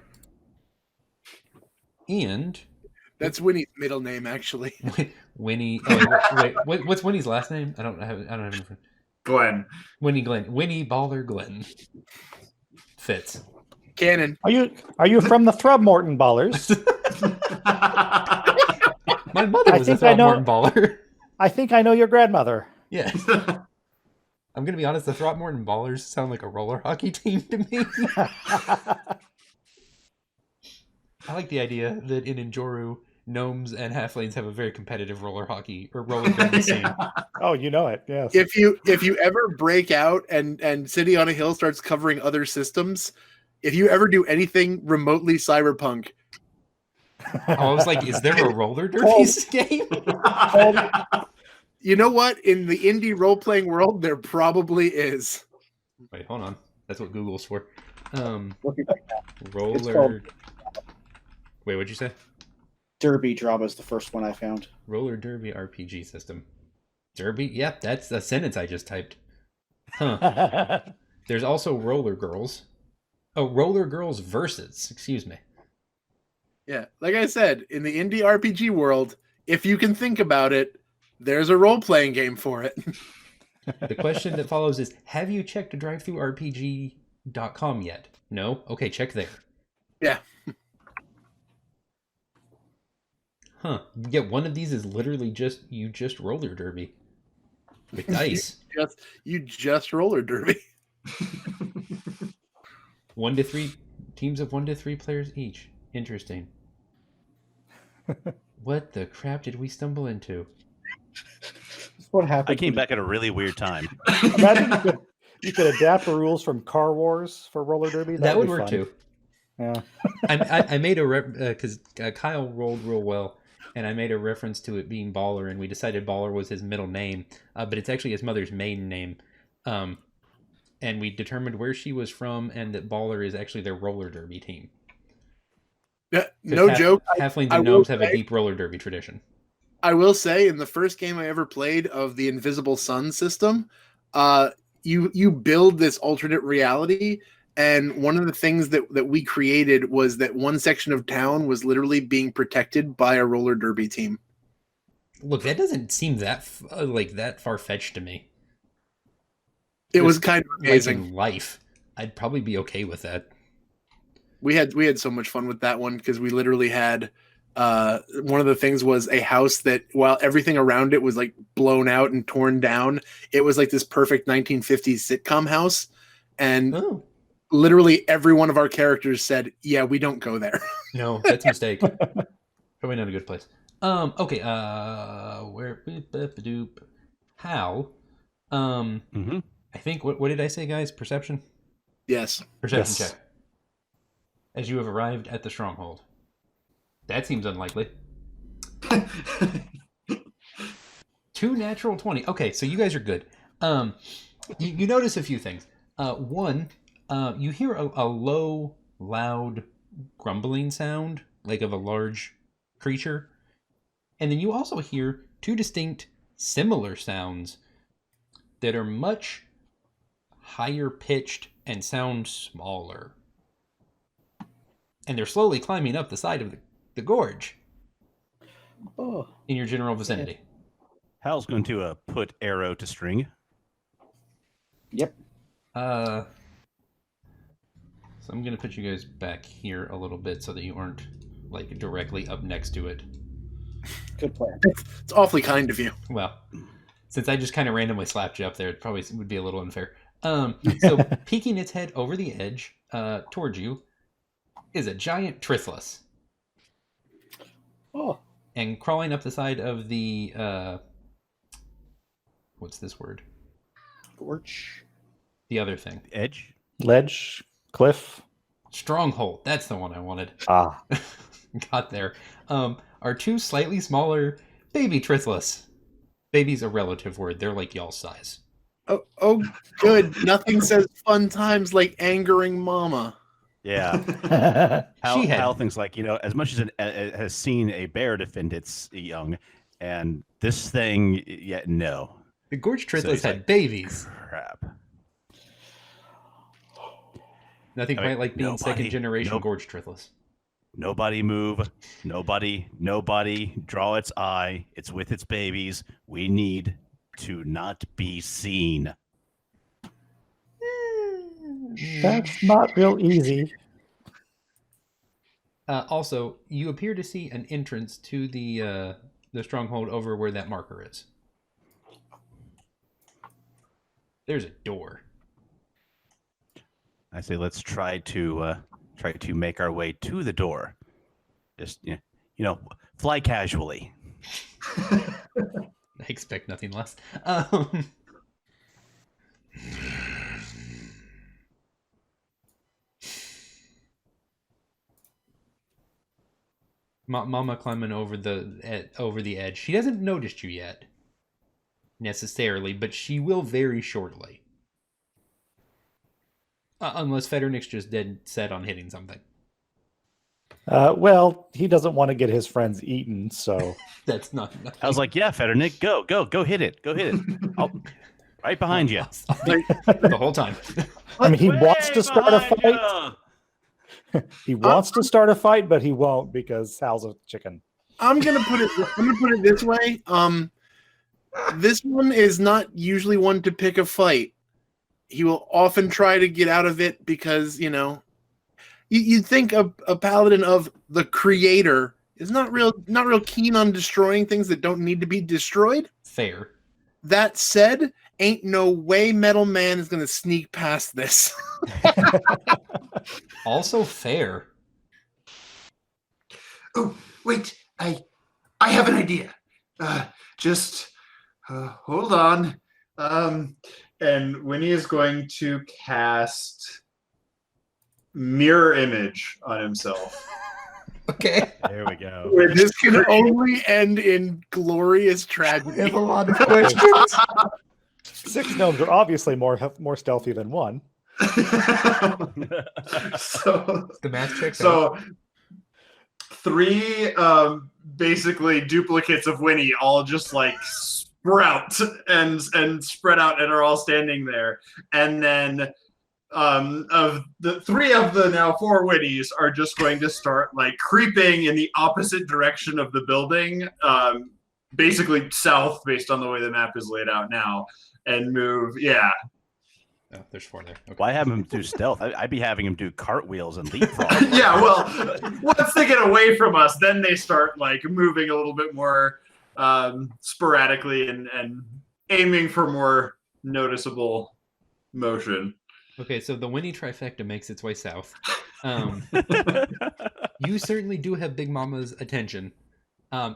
and... That's Winnie's middle name, actually. Winnie... Oh, wait, what's Winnie's last name? I don't have any... Glenn. Winnie Glenn. Winnie Baller Glenn. Fits. Canon. Are you from the Throgmorton Ballers? My mother was a Throckmorton Baller. I think I know your grandmother. Yeah. I'm going to be honest, the Throckmorton Ballers sound like a roller hockey team to me. I like the idea that in Enjoru, gnomes and halflings have a very competitive roller hockey or roller derby scene. Oh, you know it, yes. If you ever break out and City on a Hill starts covering other systems, if you ever do anything remotely cyberpunk. I was like, is there a roller derby game? You know what? In the indie role-playing world, there probably is. Wait, hold on. That's what Google's for. It's Roller... called Wait, what'd you say? Derby Drama is the first one I found. Roller derby RPG system. Derby? Yep, that's the sentence I just typed. Huh. There's also Roller Girls. Oh, Roller Girls Versus. Excuse me. Yeah, like I said, in the indie RPG world, if you can think about it, there's a role-playing game for it. The question that follows is, have you checked drivethroughrpg.com yet? No? Okay, check there. Yeah. Huh. Yeah, one of these is literally just roller derby. With dice. You just roller derby. 1 to 3 teams of 1 to 3 players each. Interesting. What the crap did we stumble into? That's what happened. I came back at a really weird time. Imagine you could adapt the rules from Car Wars for roller derby. That would be work fun. too. Yeah. I made a because Kyle rolled real well, and I made a reference to it being Baller, and we decided Baller was his middle name, but it's actually his mother's maiden name. And we determined where she was from, and that Baller is actually their roller derby team. Yeah, no joke. Halflings I and will gnomes have a say- deep roller derby tradition. I will say, in the first game I ever played of the Invisible Sun system, you build this alternate reality, and one of the things that we created was that one section of town was literally being protected by a roller derby team. Look, that doesn't seem that far-fetched to me. It was kind of amazing. Like in life, I'd probably be okay with that. We had so much fun with that one because we literally had one of the things was a house that while everything around it was like blown out and torn down, it was like this perfect 1950s sitcom house, and literally every one of our characters said, "Yeah, we don't go there." No, that's a mistake. Probably not a good place. Okay. Where? How? I think, what did I say, guys? Perception? Yes. Perception Yes. check. As you have arrived at the stronghold. That seems unlikely. 2 natural 20. Okay, so you guys are good. You notice a few things. One, you hear a low, loud grumbling sound, like of a large creature. And then you also hear 2 distinct similar sounds that are much higher pitched and sound smaller. And they're slowly climbing up the side of the gorge Oh, in your general vicinity. Hal's going to put arrow to string. yep. So I'm going to put you guys back here a little bit so that you aren't like directly up next to it. Good plan. It's awfully kind of you. Well, since I just kind of randomly slapped you up there, it probably would be a little unfair. So peeking its head over the edge towards you is a giant Trithlus. Oh, And crawling up the side of the what's this word? gorge. The other thing. Edge. Ledge, cliff. Stronghold. That's the one I wanted. Ah, Got there. Are 2 slightly smaller baby Trithlus. Baby's a relative word. They're like y'all's size. Oh, good. Nothing says fun times like angering mama. Yeah. She had- Hal thinks like, as much as it has seen a bear defend its young, and this thing, no. The Gorge So Trithlus he's had like, babies. Crap. Nothing I mean, quite like being nobody- second generation nope. Gorge Trithlus. Nobody move. Nobody draw its eye. It's with its babies. We need to not be seen. that's not real easy. Also, you appear to see an entrance to the stronghold over where that marker is. There's a door. I say let's try to make our way to the door. Just fly casually. I expect nothing less. Mama climbing over the edge. She hasn't noticed you yet, necessarily, but she will very shortly. Unless Federnick's just dead set on hitting something. Well, he doesn't want to get his friends eaten, so That's not. I was like, yeah, Federnick, go hit it. Oh, right behind you. The whole time. I mean, he wants to start a Behind fight. ya. He wants to start a fight, but he won't because Hal's a chicken. I'm gonna put it this way. This one is not usually one to pick a fight. He will often try to get out of it because you'd think a paladin of the creator is not real keen on destroying things that don't need to be destroyed. Fair. That said, ain't no way Metal Man is gonna sneak past this. Also fair. Oh, wait! I have an idea. Just hold on. And Winnie is going to cast mirror image on himself. Okay. There we go. This can only end in glorious tragedy. A lot of questions. 6 gnomes are obviously more stealthy than 1. So The math checks out. So 3 basically duplicates of Winnie all just like sprout and spread out and are all standing there. And then of the 3 of the now 4 Winnies are just going to start like creeping in the opposite direction of the building, basically south based on the way the map is laid out now, and move. Yeah. Oh, there's 4 there. Okay. Why have him do stealth? I'd be having him do cartwheels and leapfrog. Yeah, well, once they get away from us, then they start like moving a little bit more sporadically and aiming for more noticeable motion. Okay, so the Winnie trifecta makes its way south. You certainly do have Big Mama's attention.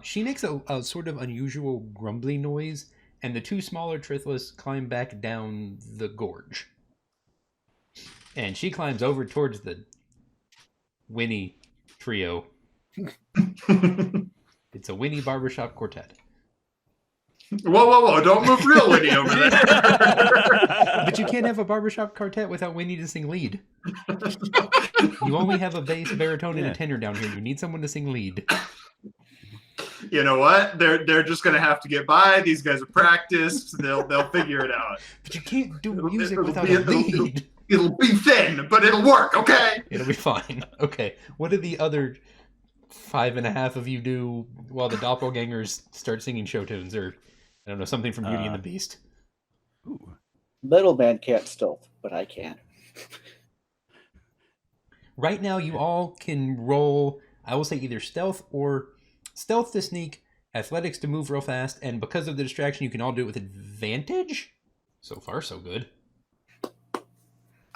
She makes a sort of unusual grumbling noise and the two smaller Trithless climb back down the gorge. And she climbs over towards the Winnie trio. It's a Winnie barbershop quartet. Whoa! Don't move real Winnie over there. But you can't have a barbershop quartet without Winnie to sing lead. You only have a bass, baritone, and a tenor down here. You need someone to sing lead. You know what? They're just gonna have to get by. These guys are practiced. They'll figure it out. But you can't do music It'll without be- a lead. It'll be thin, but it'll work. Okay. It'll be fine. Okay. What did the other 5.5 of you do while the doppelgangers start singing show tunes, or I don't know, something from Beauty and the Beast? Ooh. Middleman can't stealth, but I can. Right now, you all can roll, I will say, either stealth to sneak, athletics to move real fast, and because of the distraction, you can all do it with advantage. So far, so good.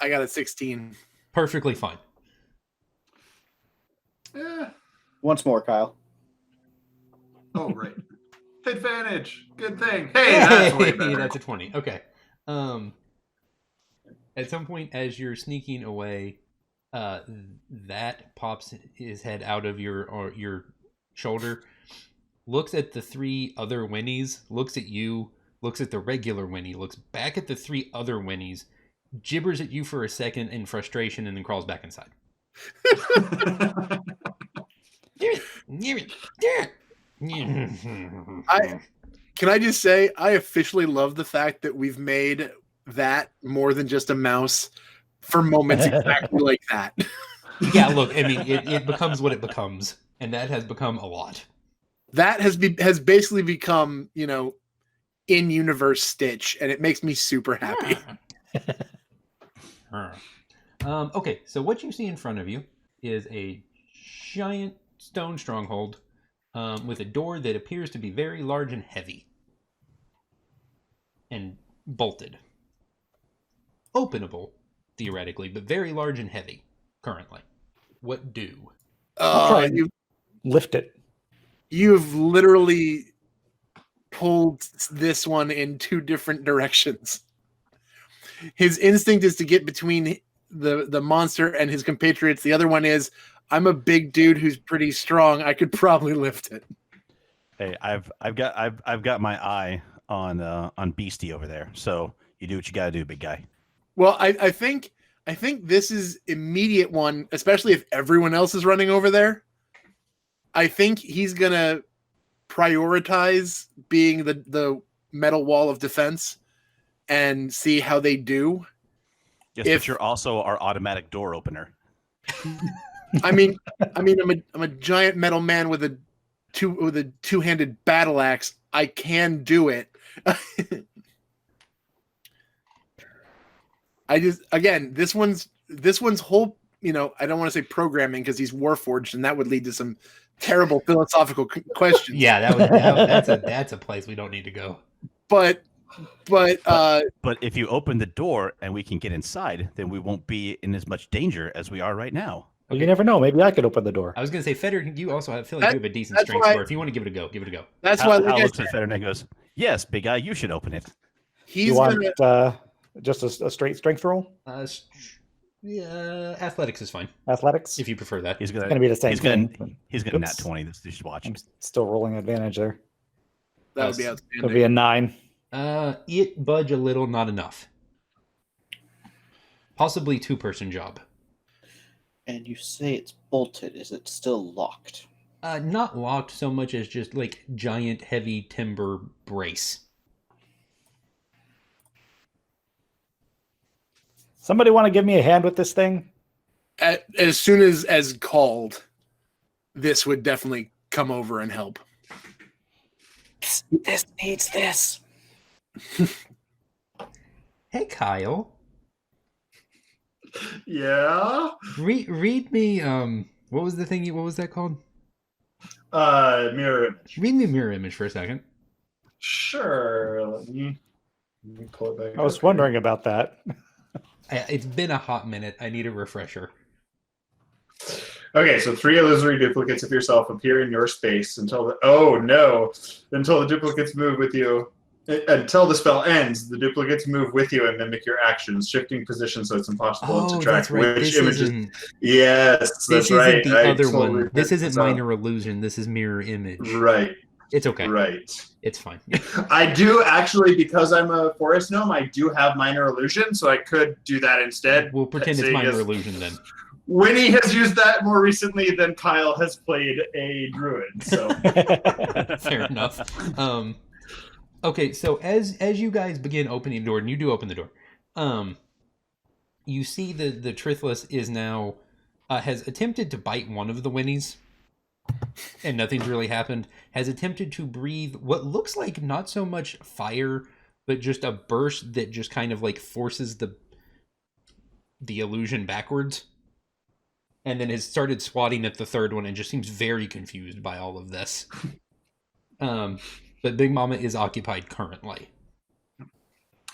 I got a 16. Perfectly fine. Yeah. Once more, Kyle. Oh, right. Advantage. Good thing. Hey, that's way better. That's a 20. Okay. At some point, as you're sneaking away, that pops his head out of your shoulder, looks at the three other Winnies, looks at you, looks at the regular Winnie, looks back at the three other Winnies, gibbers at you for a second in frustration, and then crawls back inside. Can I just say, I officially love the fact that we've made that more than just a mouse for moments exactly like that. Yeah, look, I mean, it becomes what it becomes, and that has become a lot. That has basically become, in-universe Stitch, and it makes me super happy. Okay, so what you see in front of you is a giant stone stronghold with a door that appears to be very large and heavy and bolted. Openable, theoretically, but very large and heavy currently. What do? I'll try and lift it. You've literally pulled this one in two different directions. His instinct is to get between the monster and his compatriots. The other one is, I'm a big dude who's pretty strong. I could probably lift it. Hey, I've got my eye on Beastie over there. So you do what you gotta do, big guy. Well, I think this is immediate one, especially if everyone else is running over there. I think he's gonna prioritize being the metal wall of defense and see how they do. Yes, but you're also our automatic door opener. I'm a giant metal man with a two-handed battle axe. I can do it. This one's whole, I don't want to say programming because he's Warforged, and that would lead to some terrible philosophical questions. Yeah, that's a place we don't need to go. But if you open the door and we can get inside, then we won't be in as much danger as we are right now. Well, you never know. Maybe I could open the door. I was going to say, Feder, you also feel like you have a decent strength score. If you want to give it a go, give it a go. That's why Hal looks at Feder and goes, "Yes, big guy, you should open it." You want just a straight strength roll? Yeah, athletics is fine. Athletics? If you prefer that. It's gonna be the same thing. He's gonna nat 20. This you should watch. I'm still rolling advantage there. That would be outstanding. It'll be a 9. It budge a little, not enough. Possibly 2-person job. And you say it's bolted. Is it still locked? Not locked so much as just like giant heavy timber brace. Somebody want to give me a hand with this thing? As soon as called, this would definitely come over and help. This needs this. Hey, Kyle. Yeah. Read me. What was the thing? What was that called? Mirror image. Read me mirror image for a second. Sure. Let me pull it back. I was wondering about that. It's been a hot minute. I need a refresher. Okay, so 3 illusory duplicates of yourself appear in your space until the duplicates move with you Until the spell ends, the duplicates move with you and mimic your actions, shifting position so it's impossible to track that's right. which This images. isn't, Yes, this that's right. isn't the I other totally one. This picked isn't up. minor illusion. This is mirror image. Right. It's okay. Right. It's fine. I do actually, because I'm a forest gnome, I do have minor illusion, so I could do that instead. We'll pretend it's Seeing minor as illusion then. Winnie has used that more recently than Kyle has played a druid. So Fair enough. Okay, so as you guys begin opening the door, and you do open the door, you see the Trithless is now has attempted to bite one of the Winnies, and nothing's really happened. Has attempted to breathe what looks like not so much fire, but just a burst that just kind of like forces the illusion backwards, and then has started swatting at the third one and just seems very confused by all of this. But Big Mama is occupied currently.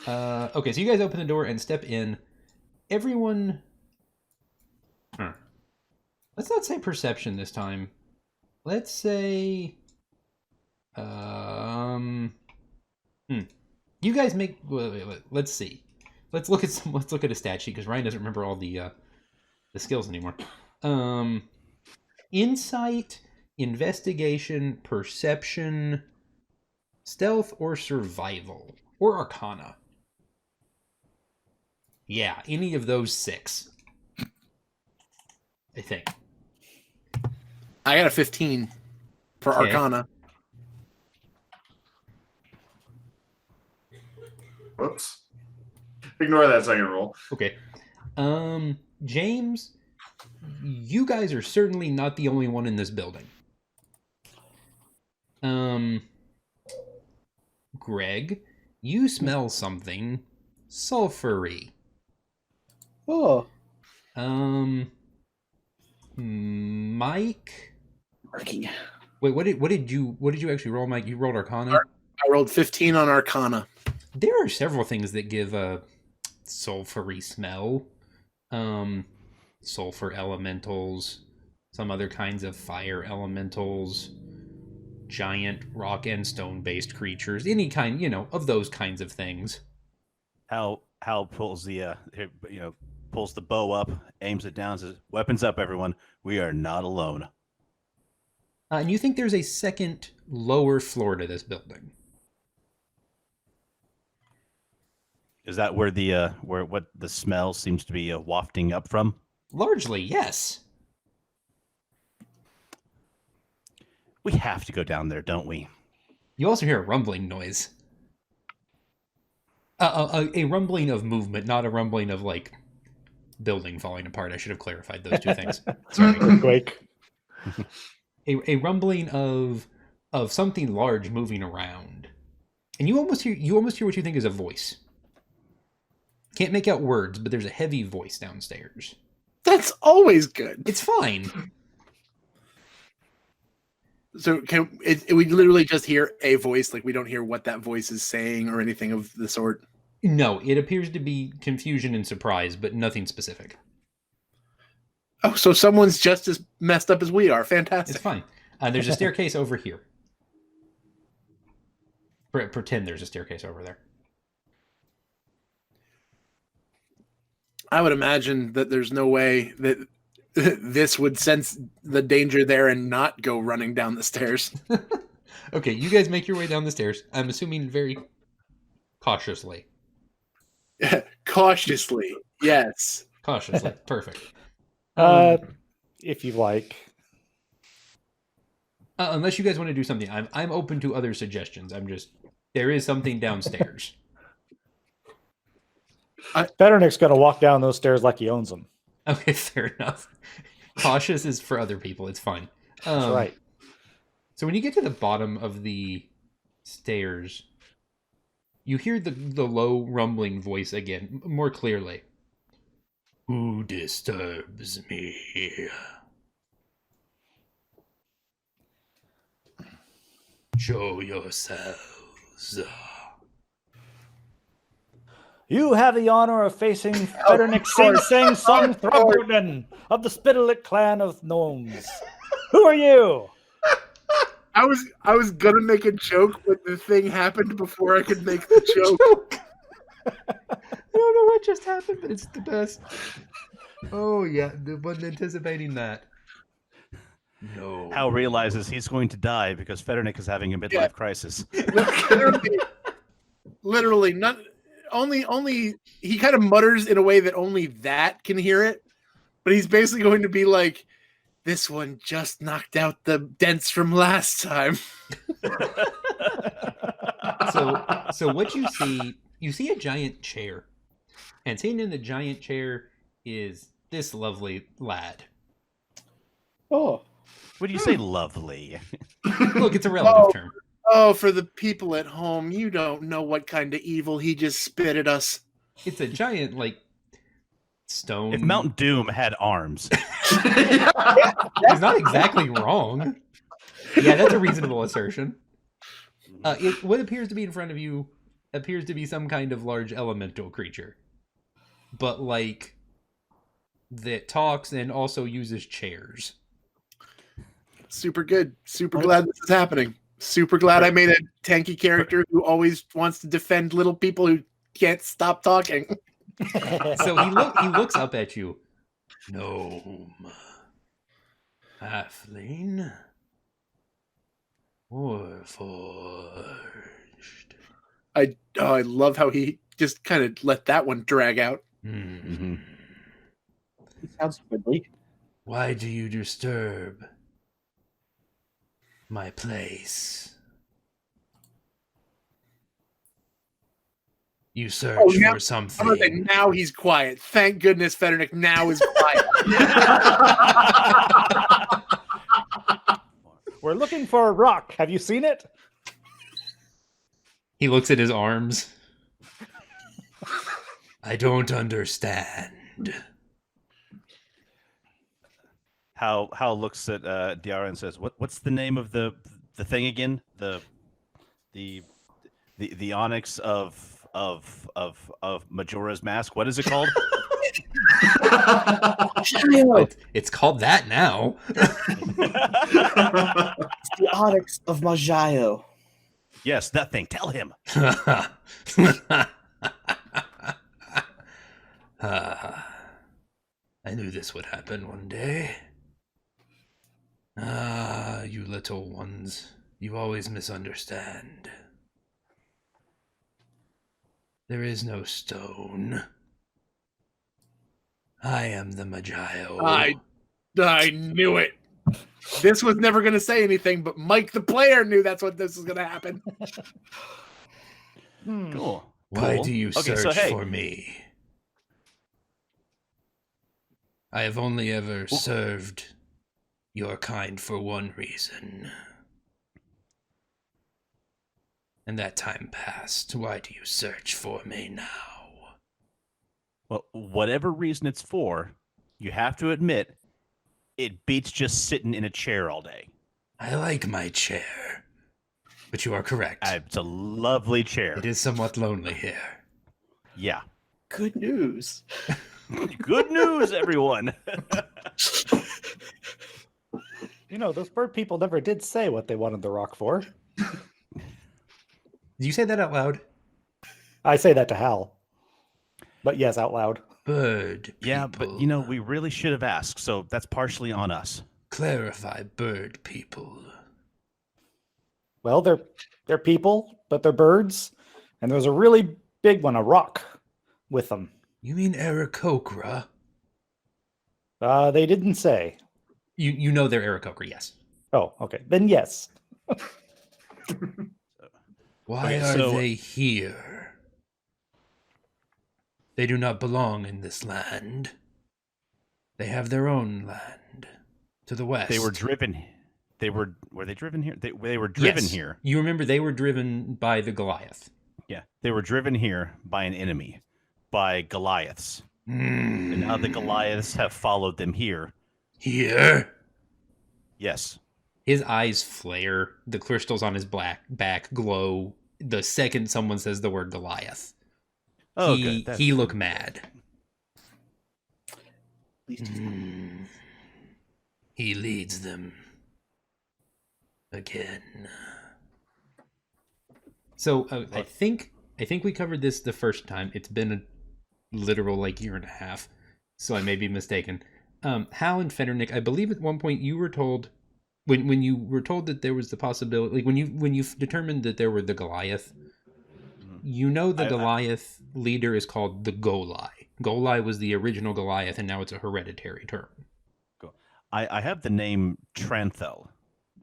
Okay, so you guys open the door and step in. Everyone... Let's not say perception this time. Let's say... You guys make... Wait, let's see. Let's look at a stat sheet, because Ryan doesn't remember all the skills anymore. Insight, investigation, perception... Stealth or survival or arcana. Yeah, any of those 6. I think. I got a 15 for Okay. arcana. whoops. Ignore that second roll. Okay. James, you guys are certainly not the only one in this building. Greg, you smell something sulfury. Oh, Mike. Working. Wait, what did you actually roll, Mike? You rolled Arcana? I rolled 15 on arcana. There are several things that give a sulfury smell. Sulfur elementals, some other kinds of fire elementals, giant rock and stone based creatures, any kind, of those kinds of things. Hal pulls the pulls the bow up, aims it down, says, "Weapons up, everyone. We are not alone." And you think there's a second lower floor to this building? Is that where what the smell seems to be wafting up from? Largely, yes. We have to go down there, don't we? You also hear a rumbling noise. A rumbling of movement, not a rumbling of, building falling apart. I should have clarified those two things. Sorry. Quake. A rumbling of something large moving around. And you almost hear what you think is a voice. Can't make out words, but there's a heavy voice downstairs. That's always good. It's fine. So we literally just hear a voice, we don't hear what that voice is saying or anything of the sort? No, it appears to be confusion and surprise, but nothing specific. Oh, so someone's just as messed up as we are. Fantastic. It's fine. There's a staircase over here. Pretend there's a staircase over there. I would imagine that there's no way that this would sense the danger there and not go running down the stairs. Okay, you guys make your way down the stairs. I'm assuming very cautiously. Cautiously, yes. Cautiously, perfect. If you like. Unless you guys want to do something, I'm open to other suggestions. There is something downstairs. Betternick's going to walk down those stairs like he owns them. Okay, fair enough. Cautious is for other people. It's fine. That's right. So when you get to the bottom of the stairs, you hear the low rumbling voice again, more clearly. Who disturbs me? Show yourselves. You have the honor of facing Betternick Sing Sing Song Throborden of the Spittlet clan of gnomes. Who are you? I was gonna make a joke, but the thing happened before I could make the joke. I don't know what just happened, but it's the best. Oh yeah, wasn't anticipating that. No. Hal realizes he's going to die because Federnick is having a midlife crisis. Literally, not only he kind of mutters in a way that only that can hear it, but he's basically going to be like, "This one just knocked out the dents from last time." So what you see a giant chair, and sitting in the giant chair is this lovely lad. Oh, Would you say lovely? Look, it's a relative term. Oh, for the people at home, you don't know what kind of evil he just spit at us. It's a giant, like, stone. If Mount Doom had arms. He's not exactly wrong. Yeah, that's a reasonable assertion. What appears to be in front of you appears to be some kind of large elemental creature. But, like, that talks and also uses chairs. Super good. Super glad this is happening. Super glad I made a tanky character who always wants to defend little people who can't stop talking. So he looks up at you. Gnome. Halfling. Warforged. I love how he just kind of let that one drag out. Mm-hmm. sounds friendly. Why do you disturb my place? You search now- for I'm gonna say, something. now he's quiet. Thank goodness Federnick now is quiet. We're looking for a rock. Have you seen it? He looks at his arms. I don't understand. Hal looks at Diara and says, "What's the name of the thing again? The onyx of Majora's Mask. What is it called?" It's called that now. It's the Onyx of Majayo. Yes, that thing. Tell him. I knew this would happen one day. You little ones. You always misunderstand. There is no stone. I am the Majayo. I knew it. This was never going to say anything, but Mike the player knew that's what this was going to happen. Cool. Why Cool. do you Okay, search so, hey. for me? I have only ever served your kind for one reason. And that time passed. Why do you search for me now? Well, whatever reason it's for, you have to admit, it beats just sitting in a chair all day. I like my chair. But you are correct. It's a lovely chair. It is somewhat lonely here. Yeah. Good news. Good news, everyone. You know, those bird people never did say what they wanted the rock for. Did you say that out loud? I say that to Hal. But yes, out loud. Bird people. Yeah, but we really should have asked, so that's partially on us. Clarify bird people. Well, they're people, but they're birds. And there's a really big one, a rock, with them. You mean Aarakocra? They didn't say. You know they're Aarakocra, yes. Oh, okay. Then yes. Why are they here? They do not belong in this land. They have their own land to the west. They were driven. Were they driven here? They were driven Yes. here. You remember they were driven by the Goliath. Yeah, they were driven here by an enemy, by Goliaths. And now the Goliaths have followed them here. Here? Yes. His eyes flare. The crystals on his back glow the second someone says the word Goliath. Oh, he, good. He look mad. At least he's He leads them. again. So I think we covered this the first time. It's been a literal year and a half, so I may be mistaken. Hal and Fennernick, I believe at one point you were told when you were told that there was the possibility, when you determined that there were the Goliath. The Goliath leader is called the Golai. Golai was the original Goliath, and now it's a hereditary term. Cool. I have the name Tranthel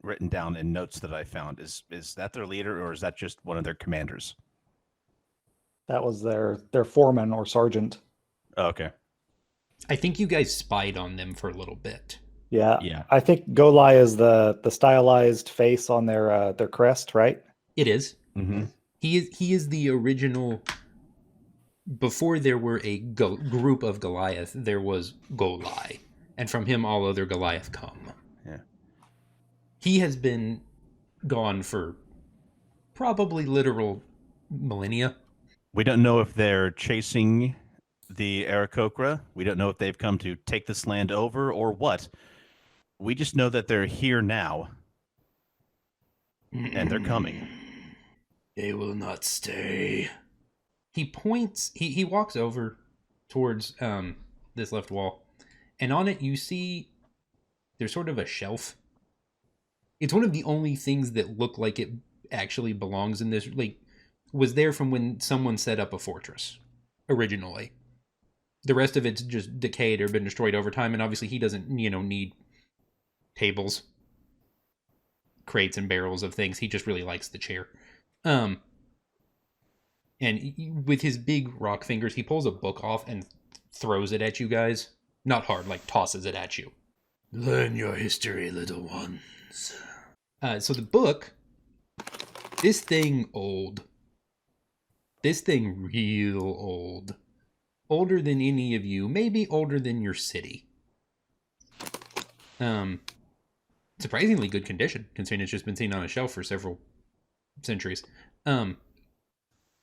written down in notes that I found. Is that their leader, or is that just one of their commanders? That was their foreman or sergeant. Oh, okay. I think you guys spied on them for a little bit. Yeah. I think Golai is the stylized face on their crest, right? It is. Mm-hmm. He is the original. Before there were a group of Goliath, there was Golai, and from him all other Goliath come. Yeah. He has been gone for probably literal millennia. We don't know if they're chasing the Aarakocra. We don't know if they've come to take this land over or what. We just know that they're here now, and they're coming. They will not stay. He points. He walks over towards this left wall, and on it you see there's sort of a shelf. It's one of the only things that look like it actually belongs in this. Was there from when someone set up a fortress originally. The rest of it's just decayed or been destroyed over time, and obviously he doesn't need tables, crates, and barrels of things. He just really likes the chair. And with his big rock fingers, he pulls a book off and throws it at you guys. Not hard, tosses it at you. Learn your history, little ones. So the book, this thing old. This thing real old. Older than any of you, maybe older than your city. Surprisingly good condition, considering it's just been seen on a shelf for several centuries.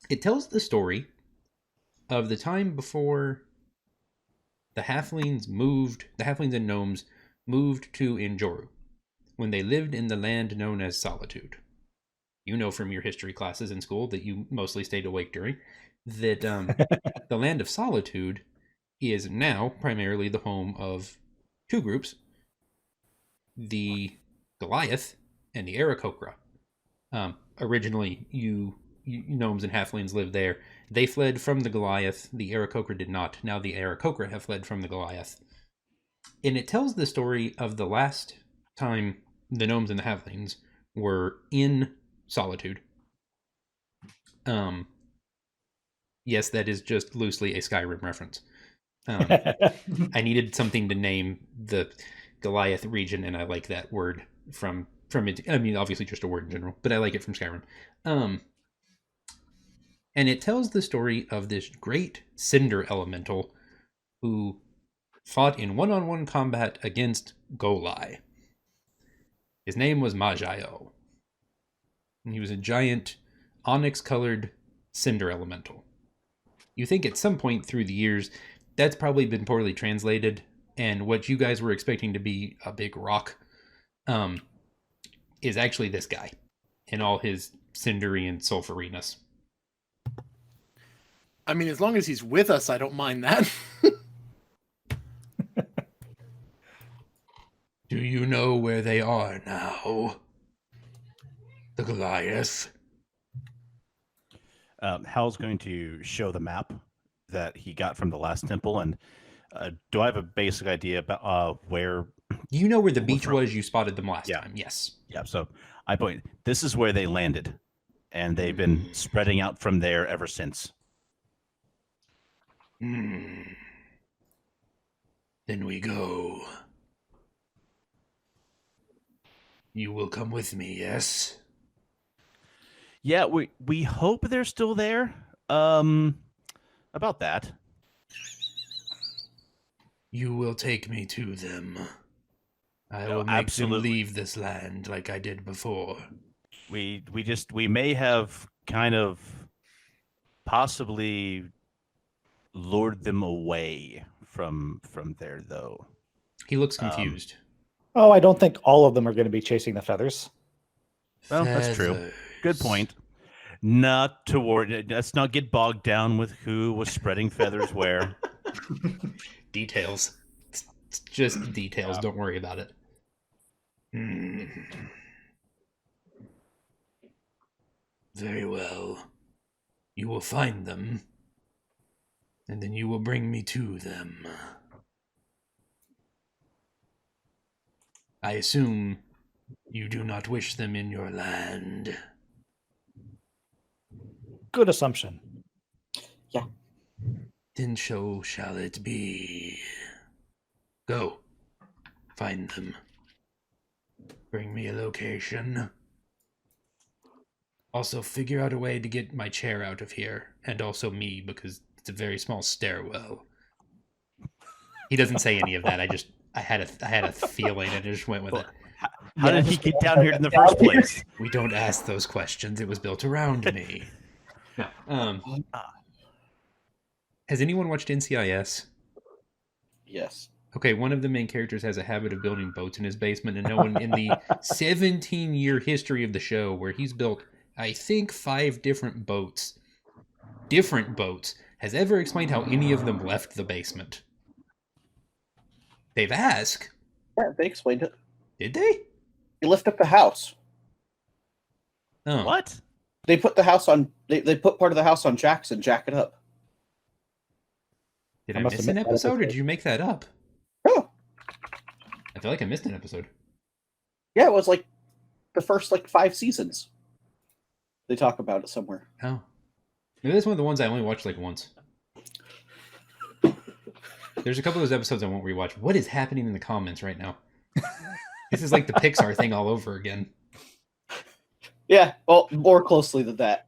It tells the story of the time before the halflings and gnomes moved to Injoru, when they lived in the land known as Solitude. You know from your history classes in school that you mostly stayed awake during, that the land of Solitude is now primarily the home of two groups, the Goliath and the Aarakocra. Originally, you gnomes and halflings lived there. They fled from the Goliath. The Aarakocra did not. Now the Aarakocra have fled from the Goliath. And it tells the story of the last time the gnomes and the halflings were in Solitude. Yes, that is just loosely a Skyrim reference. I needed something to name the Goliath region, and I like that word from it. I mean, obviously just a word in general, but I like it from Skyrim. And it tells the story of this great cinder elemental who fought in one-on-one combat against Golai. His name was Majayo. And he was a giant onyx-colored cinder elemental. You think at some point through the years, that's probably been poorly translated, and what you guys were expecting to be a big rock is actually this guy in all his cindery and sulfuriness. I mean, as long as he's with us, I don't mind that. Do you know where they are now? The Goliath. Hal's going to show the map that he got from the last temple, and do I have a basic idea about where? You know where the beach was. You spotted them last time. Yes. Yeah. So I point. This is where they landed, and they've been spreading out from there ever since. Then we go. You will come with me, yes? Yeah, we hope they're still there. About that. You will take me to them. I will make them leave this land like I did before. We may have kind of possibly lured them away from there, though. He looks confused. I don't think all of them are going to be chasing the feathers. Well, that's true. Good point. Not to worry. Let's not get bogged down with who was spreading feathers where. Details. It's just details. Don't worry about it. Very well. You will find them, and then you will bring me to them. I assume you do not wish them in your land. Good assumption. Then so shall it be. Go. Find them. Bring me a location. Also, figure out a way to get my chair out of here. And also me, because it's a very small stairwell. He doesn't say any of that. I had a feeling and I just went with it. How did he get down here in the first place? We don't ask those questions. It was built around me. Has anyone watched NCIS? Yes. Okay, one of the main characters has a habit of building boats in his basement, and no one in the 17-year history of the show, where he's built, I think, 5 different boats, has ever explained how any of them left the basement. They've asked. Yeah, they explained it. Did they? You lift up the house. Oh. What? They put the house on. They put part of the house on jacks and jack it up. Did I miss an episode, or did you make that up? Oh. I feel like I missed an episode. Yeah, it was like the first 5 seasons. They talk about it somewhere. Oh. Maybe that's one of the ones I only watched once. There's a couple of those episodes I won't rewatch. What is happening in the comments right now? This is like the Pixar thing all over again. Yeah, well, more closely than that.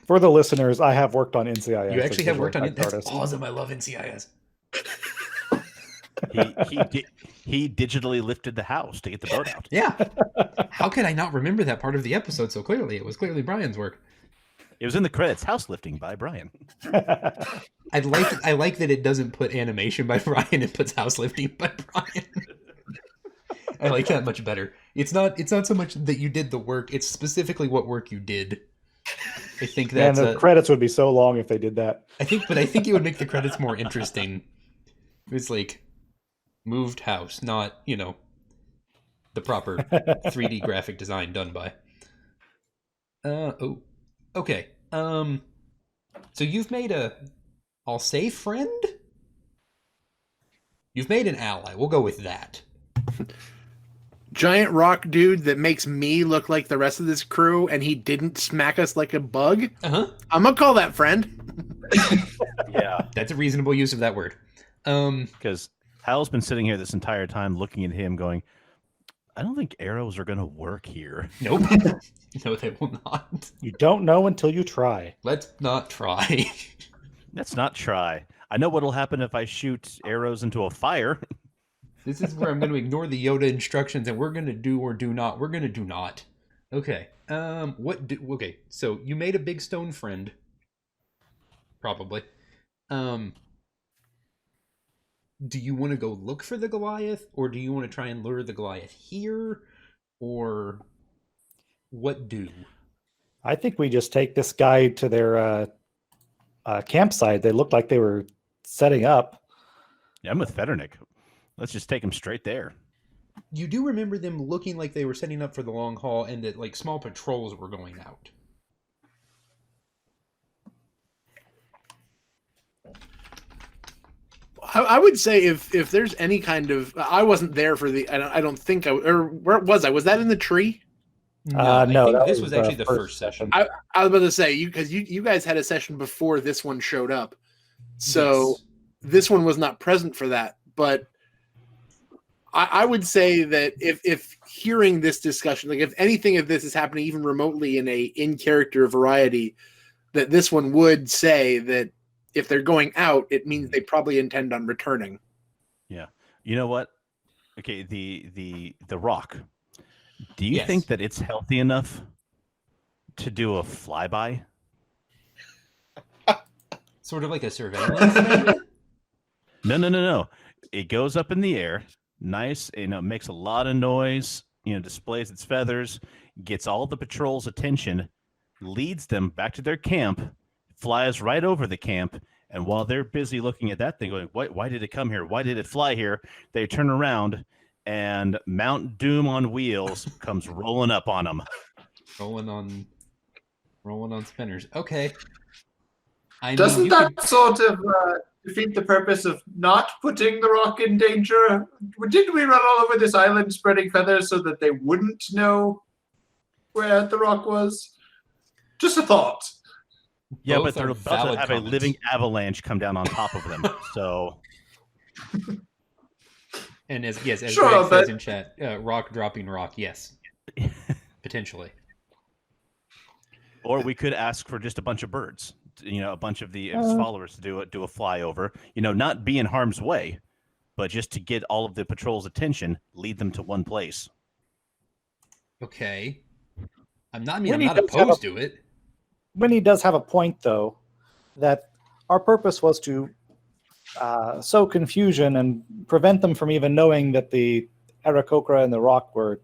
For the listeners, I have worked on NCIS. You actually have worked on it? That's artist. awesome. I love NCIS. He digitally lifted the house to get the boat out. Yeah. How could I not remember that part of the episode so clearly? It was clearly Bryan's work. It was in the credits. House lifting by Bryan. I like that it doesn't put animation by Bryan. It puts house lifting by Bryan. I like that much better. It's not so much that you did the work. It's specifically what work you did. I think that's the credits would be so long if they did that. I think it would make the credits more interesting. It's like moved house, not, the proper 3D graphic design done by. Okay. So you've made I'll say friend? You've made an ally. We'll go with that. Giant rock dude that makes me look like the rest of this crew, and he didn't smack us like a bug. Uh-huh. I'm gonna call that friend. Yeah. That's a reasonable use of that word. Because Hal's been sitting here this entire time looking at him going, I don't think arrows are going to work here. Nope. No, they will not. You don't know until you try. Let's not try. Let's not try. I know what'll happen if I shoot arrows into a fire. This is where I'm going to ignore the Yoda instructions, and we're going to do or do not. We're going to do not. Okay. Okay. So you made a big stone friend. Probably. Do you want to go look for the Goliath, or do you want to try and lure the Goliath here, or what do? I think we just take this guy to their campsite. They looked like they were setting up. Yeah, I'm with Federnick. Let's just take him straight there. You do remember them looking like they were setting up for the long haul, and that small patrols were going out. I would say if there's any kind of, I wasn't there for the, I don't think or where was I? Was that in the tree? No, I think this was was actually the first session. I was about to say, because you guys had a session before this one showed up, so Yes. This one was not present for that. But I would say that if hearing this discussion, like if anything of this is happening even remotely in character variety, that this one would say that if they're going out, it means they probably intend on returning. Yeah. You know what? Okay, the rock. Do you Yes. think that it's healthy enough to do a flyby? Sort of like a surveillance thing? No. It goes up in the air. Nice, makes a lot of noise, displays its feathers, gets all the patrol's attention, leads them back to their camp, flies right over the camp, and while they're busy looking at that thing, going, why did it come here? Why did it fly here? They turn around, and Mount Doom on wheels comes rolling up on them. Rolling on spinners. Okay. Doesn't that sort of defeat the purpose of not putting the rock in danger? Didn't we run all over this island spreading feathers so that they wouldn't know where the rock was? Just a thought. Yeah, Both but they're are about to valid have comments. a living avalanche come down on top of them. So, And as Sure, Greg says but- in chat, rock dropping rock, yes. Potentially. or we could ask for just a bunch of birds, a bunch of the his followers to do a flyover. Not be in harm's way, but just to get all of the patrol's attention, lead them to one place. Okay. I'm not Winnie does have opposed to it. Winnie does have a point, though, that our purpose was to sow confusion and prevent them from even knowing that the Aarakocra and the rock were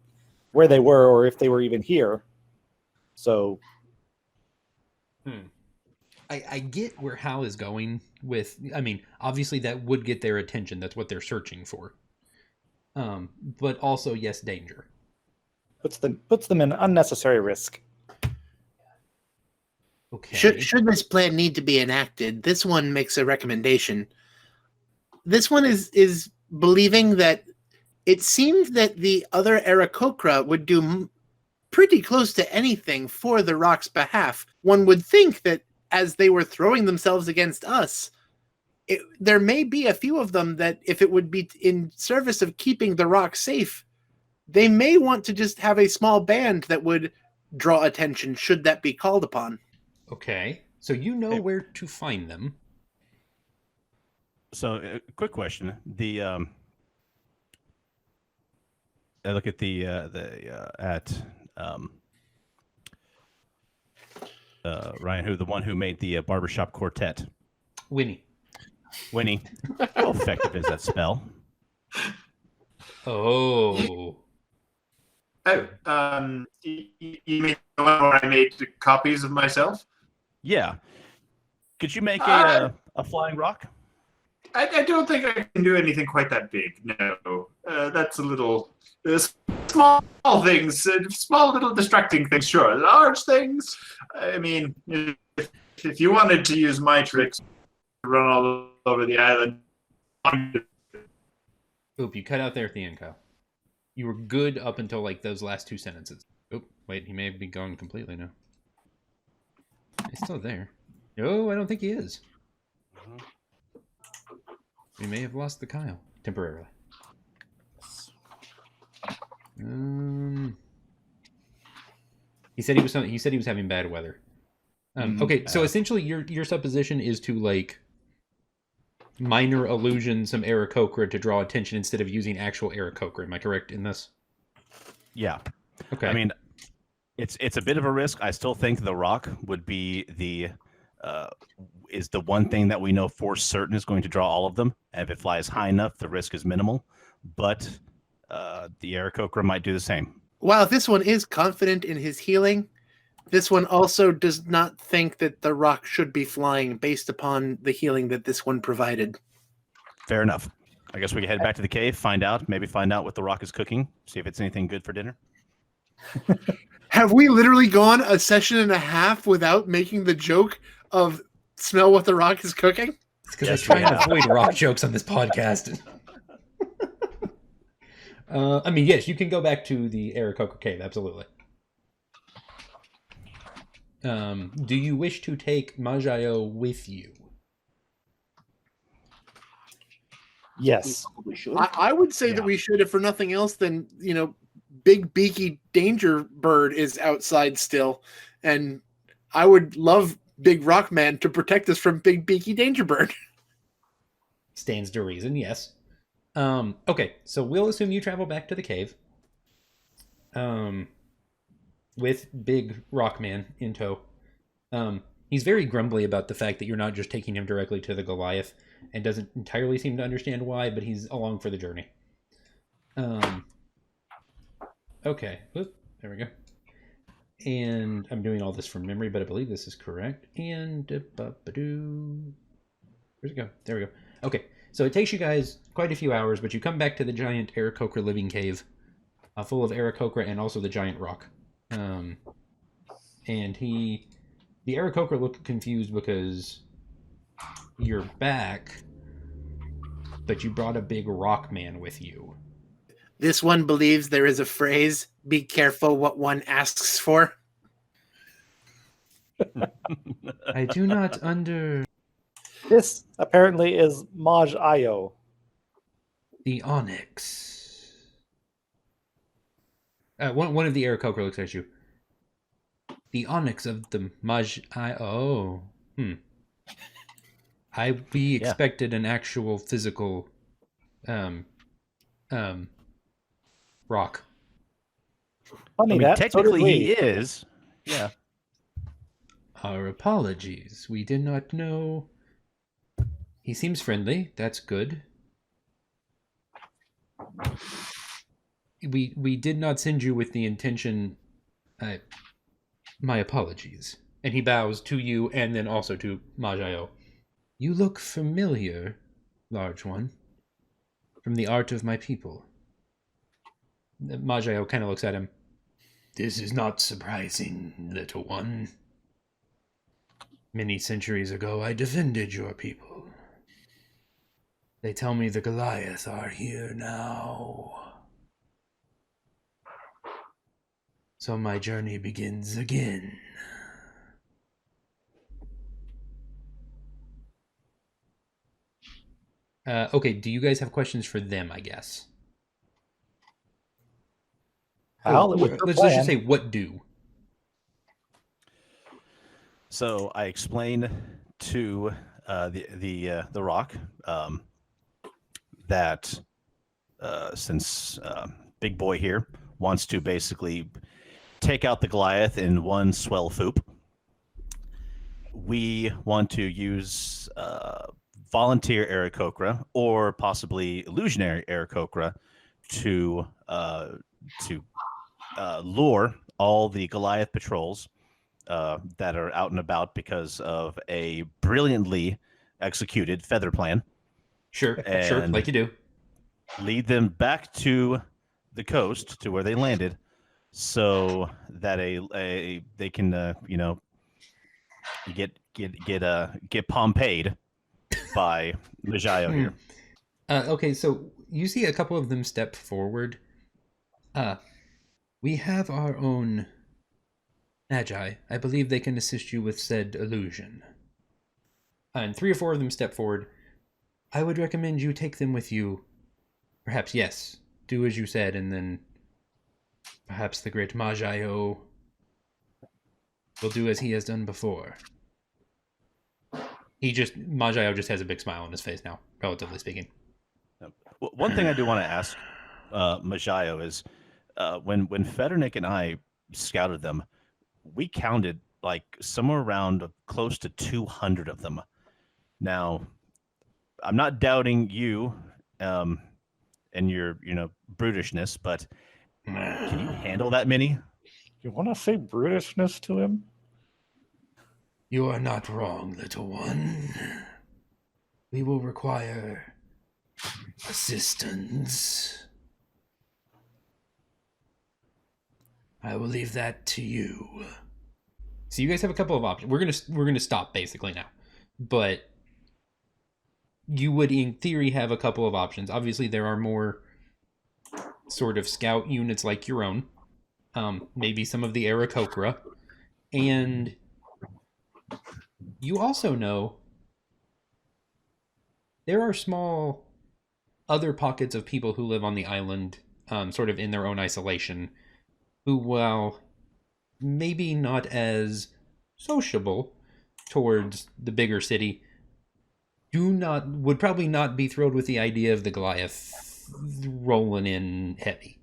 where they were, or if they were even here. So, I get where Hal is going with. I mean, obviously that would get their attention. That's what they're searching for. But also, yes, danger. puts them in unnecessary risk. Okay. Should this plan need to be enacted, this one makes a recommendation. This one is believing that it seemed that the other Aarakocra would do pretty close to anything for the rock's behalf. One would think that as they were throwing themselves against us, there may be a few of them that if it would be in service of keeping the rock safe, they may want to just have a small band that would draw attention should that be called upon. Okay. So you know where to find them. So, quick question: I look at Ryan, the one who made the barbershop quartet, Winnie. Winnie. How effective is that spell? Oh. You mean the one where I made copies of myself? Yeah. Could you make a flying rock? I don't think I can do anything quite that big. No, that's a little small things, small little distracting things. Sure, large things. I mean, if you wanted to use my tricks, run all over the island. Oop, you cut out there at the end, Kyle. You were good up until like those last two sentences. Oop, wait, he may have been gone completely now. He's still there. No, I don't think he is. We may have lost the Kyle temporarily. He said he was having bad weather. Okay, so essentially your supposition is to like minor illusion some Aarakocra to draw attention instead of using actual Aarakocra. Am I correct in this? Yeah. Okay. I mean, it's a bit of a risk. I still think the rock would be the one thing that we know for certain is going to draw all of them. And if it flies high enough, the risk is minimal. But the Aarakocra might do the same. While this one is confident in his healing, this one also does not think that the rock should be flying based upon the healing that this one provided. Fair enough. I guess we can head back to the cave, find out what the rock is cooking, see if it's anything good for dinner. Have we literally gone a session and a half without making the joke of smell what the rock is cooking? It's because Yes, I try we and have. avoid rock jokes on this podcast. I mean, yes, you can go back to the Aarakocra cave, absolutely. Do you wish to take Majayo with you? Yes. Probably should. I would say that we should, if for nothing else, then, Big Beaky Danger Bird is outside still. And I would love Big Rockman to protect us from Big Beaky Danger Bird. Stands to reason, yes. Okay, so we'll assume you travel back to the cave. With Big Rockman in tow. He's very grumbly about the fact that you're not just taking him directly to the Goliath, and doesn't entirely seem to understand why, but he's along for the journey. Okay. Oop, there we go. And I'm doing all this from memory, but I believe this is correct. And where's it go? There we go. Okay. So it takes you guys quite a few hours, but you come back to the giant Aarakocra living cave, full of Aarakocra and also the giant rock. And the Aarakocra look confused because you're back, but you brought a big rock man with you. This one believes there is a phrase, be careful what one asks for. I do not under This apparently is Maj Io. the onyx. One of the Aarakocra looks at you. The onyx of the Maj. We expected an actual physical, rock. Funny I mean, that. technically so did he we. is. Yeah. Our apologies. We did not know. He seems friendly. That's good. We did not send you with the intention. My apologies. And he bows to you and then also to Majayo. You look familiar, large one, from the art of my people. Majayo kind of looks at him. This is not surprising, little one. Many centuries ago, I defended your people. They tell me the Goliath are here now. So my journey begins again. Okay, do you guys have questions for them, I guess? Al, Let's just say, what do? So I explained to the rock that since Big Boy here wants to basically take out the Goliath in one swell foop, we want to use volunteer Aarakocra or possibly illusionary Aarakocra to lure all the Goliath patrols that are out and about because of a brilliantly executed feather plan. Sure, And like you do. lead them back to the coast to where they landed, so that they can get Pompeyed by Majayo here. Okay, so you see a couple of them step forward. We have our own Magi. I believe they can assist you with said illusion. And 3 or 4 of them step forward. I would recommend you take them with you. Perhaps, yes, do as you said, and then perhaps the great Majayo will do as he has done before. Majayo just has a big smile on his face now, relatively speaking. One thing I do want to ask Majayo is when Federnick and I scouted them, we counted like somewhere around close to 200 of them. Now, I'm not doubting you and your brutishness, but can you handle that many? You want to say brutishness to him? You are not wrong, little one. We will require assistance. I will leave that to you. So you guys have a couple of options. We're gonna stop basically now, but you would, in theory, have a couple of options. Obviously, there are more sort of scout units like your own. Maybe some of the Aarakocra, and you also know there are small other pockets of people who live on the island, sort of in their own isolation, who, while maybe not as sociable towards the bigger city, would probably not be thrilled with the idea of the Goliath rolling in heavy.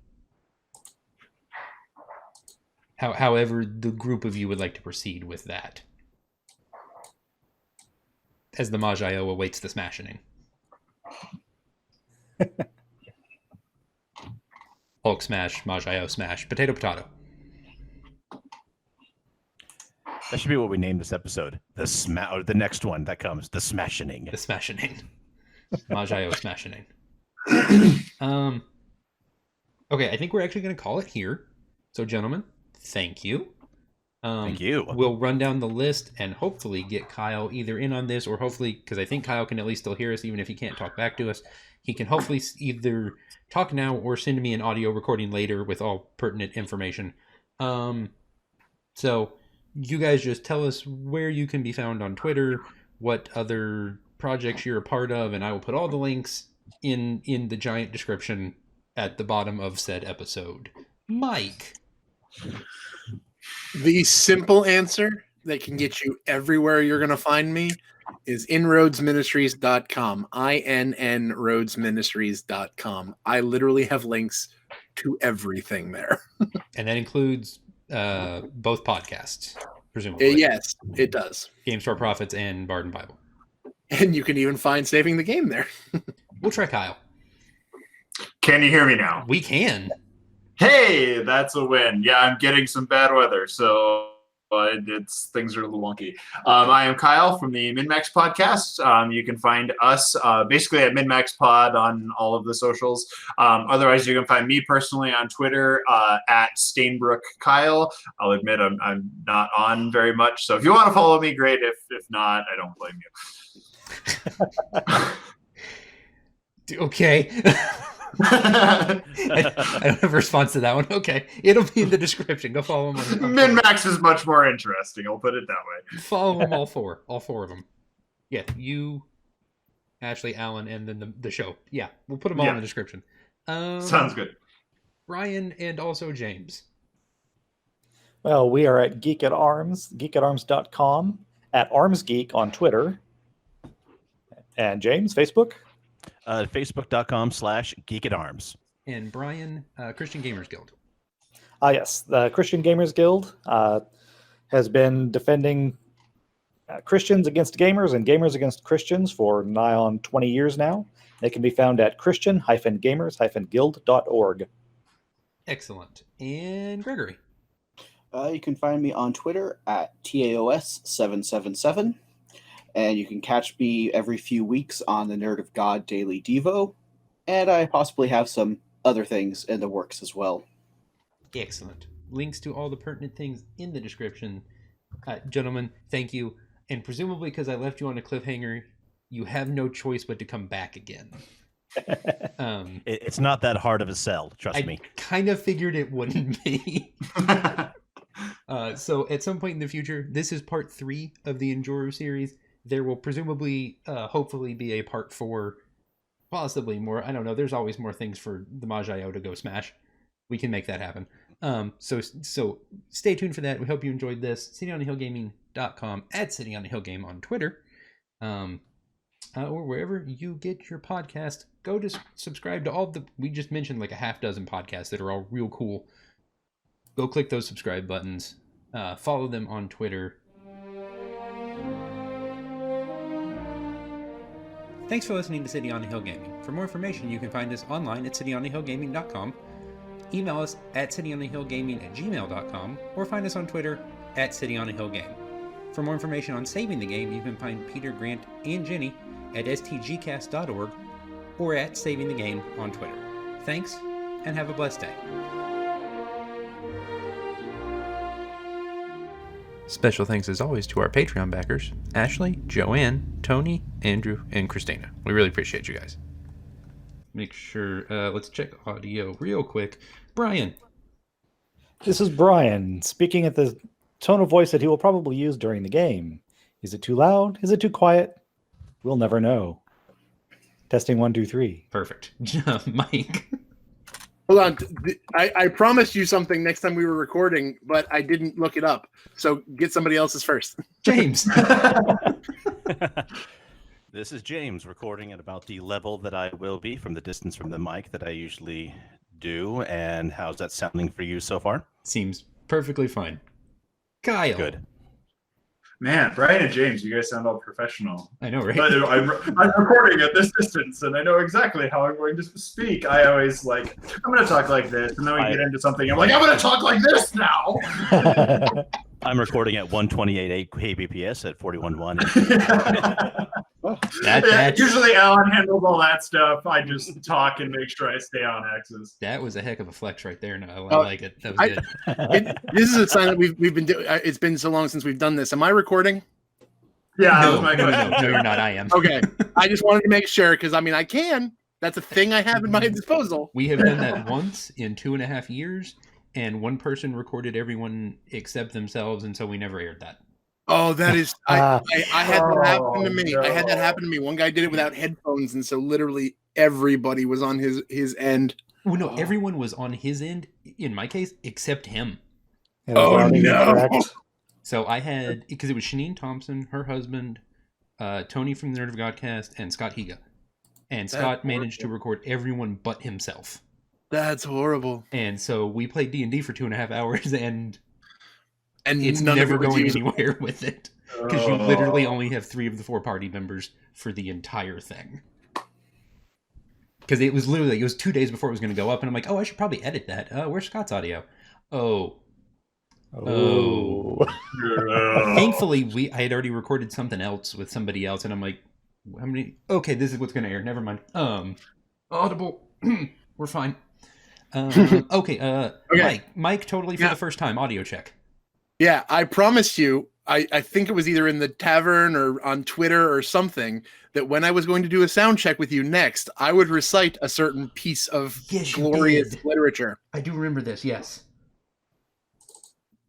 However, the group of you would like to proceed with that, as the Majayo awaits the smashing. Hulk smash, Maj.io smash, potato potato. That should be what we name this episode. Or the next one that comes, the smashing. The smashing. Maj.io smashing. Okay, I think we're actually going to call it here. So, gentlemen, thank you. Thank you. We'll run down the list and hopefully get Kyle either in on this, or hopefully, because I think Kyle can at least still hear us, even if he can't talk back to us. He can hopefully either talk now or send me an audio recording later with all pertinent information. So you guys just tell us where you can be found on Twitter, what other projects you're a part of, and I will put all the links in the giant description at the bottom of said episode. Mike. The simple answer that can get you everywhere you're going to find me is InnRoadsMinistries.com. INNRoadsMinistries.com. I literally have links to everything there. And that includes both podcasts, presumably. Yes, it does. Games for Profits and Bard and Bible. And you can even find Saving the Game there. We'll try Kyle. Can you hear me now? We can. Hey, that's a win. Yeah, I'm getting some bad weather, so things are a little wonky. I am Kyle from the MinMax Podcast. You can find us basically at MinMax Pod on all of the socials. Otherwise, you can find me personally on Twitter at Stainbrook Kyle. I'll admit I'm not on very much, so if you want to follow me, great. If not, I don't blame you. Okay. I don't have a response to that one. Okay. It'll be in the description. Go follow them. MinMax is much more interesting. I'll put it that way. Follow them all four of them. Yeah. You, Ashley, Alan, and then the show. Yeah. We'll put them all in the description. Sounds good. Ryan and also James. Well, we are at Geek at Arms, geekatarms.com, at ArmsGeek on Twitter. And James, Facebook? Facebook.com/geekatarms. And Bryan, Christian Gamers Guild. Yes, the Christian Gamers Guild has been defending Christians against gamers and gamers against Christians for nigh on 20 years now. They can be found at christian-gamers-guild.org. Excellent. And Gregory. You can find me on Twitter at TAOS777. And you can catch me every few weeks on the Nerd of God Daily Devo. And I possibly have some other things in the works as well. Excellent. Links to all the pertinent things in the description. Gentlemen, thank you. And presumably because I left you on a cliffhanger, you have no choice but to come back again. It's not that hard of a sell, trust me. I kind of figured it wouldn't be. So at some point in the future, this is part 3 of the Enjoru series. There will presumably, hopefully, be a part 4, possibly more. I don't know. There's always more things for the Maj.io to go smash. We can make that happen. So stay tuned for that. We hope you enjoyed this. CityOnTheHillGaming.com, at CityOnTheHillGame on Twitter, or wherever you get your podcast. Go to subscribe to all we just mentioned like a half dozen podcasts that are all real cool. Go click those subscribe buttons. Follow them on Twitter. Thanks for listening to City on the Hill Gaming. For more information, you can find us online at cityonthehillgaming.com, email us at cityonthehillgaming@gmail.com, or find us on Twitter at cityonthehillgame. For more information on saving the game, you can find Peter, Grant, and Jenny at stgcast.org or at Saving the Game on Twitter. Thanks, and have a blessed day. Special thanks as always to our Patreon backers, Ashley, Joanne, Tony, Andrew, and Christina. We really appreciate you guys. Make sure, let's check audio real quick. Bryan. This is Bryan, speaking at the tone of voice that he will probably use during the game. Is it too loud? Is it too quiet? We'll never know. Testing 1, 2, 3. Perfect. Mike. Hold on. I promised you something next time we were recording, but I didn't look it up. So get somebody else's first. James. This is James recording at about the level that I will be from the distance from the mic that I usually do. And how's that sounding for you so far? Seems perfectly fine. Kyle. Good. Man, Bryan and James, you guys sound all professional. I know, right? But I'm recording at this distance, and I know exactly how I'm going to speak. I always like, I'm going to talk like this, and then we get into something. I'm like, I'm going to talk like this now. I'm recording at 128.8 kbps at 41.1. Usually Alan handles all that stuff. I just talk and make sure I stay on axis. That was a heck of a flex right there. No, I like it. That was good. This is a sign that we've been doing. It's been so long since we've done this. Am I recording? Yeah, that No, was my question. no, you're not. I am. Okay. I just wanted to make sure because I can. That's a thing I have at my disposal. We have done that once in 2.5 years, and one person recorded everyone except themselves, and so we never aired that. Oh, that is. I had that happen to me. no. I had that happen to me. One guy did it without headphones, and so literally everybody was on his end. Well, no, everyone was on his end, in my case, except him. Oh, no. So I had, because it was Shanine Thompson, her husband, Tony from the Nerd of Godcast, and Scott Higa. And Scott managed to record everyone but himself. That's horrible. And so we played D&D for 2.5 hours, and it's none never of it was going usable. anywhere with it. Because you literally only have 3 of the 4 party members for the entire thing. Because it was 2 days before it was going to go up, and I'm like, oh, I should probably edit that. Where's Scott's audio? Oh. Thankfully, I had already recorded something else with somebody else, and I'm like, how many? Okay, this is what's going to air. Never mind. Audible. We're fine. Okay. Mike, totally for the first time. Audio check. Yeah, I promised you. I think it was either in the tavern or on Twitter or something that when I was going to do a sound check with you next, I would recite a certain piece of glorious literature. I do remember this. Yes.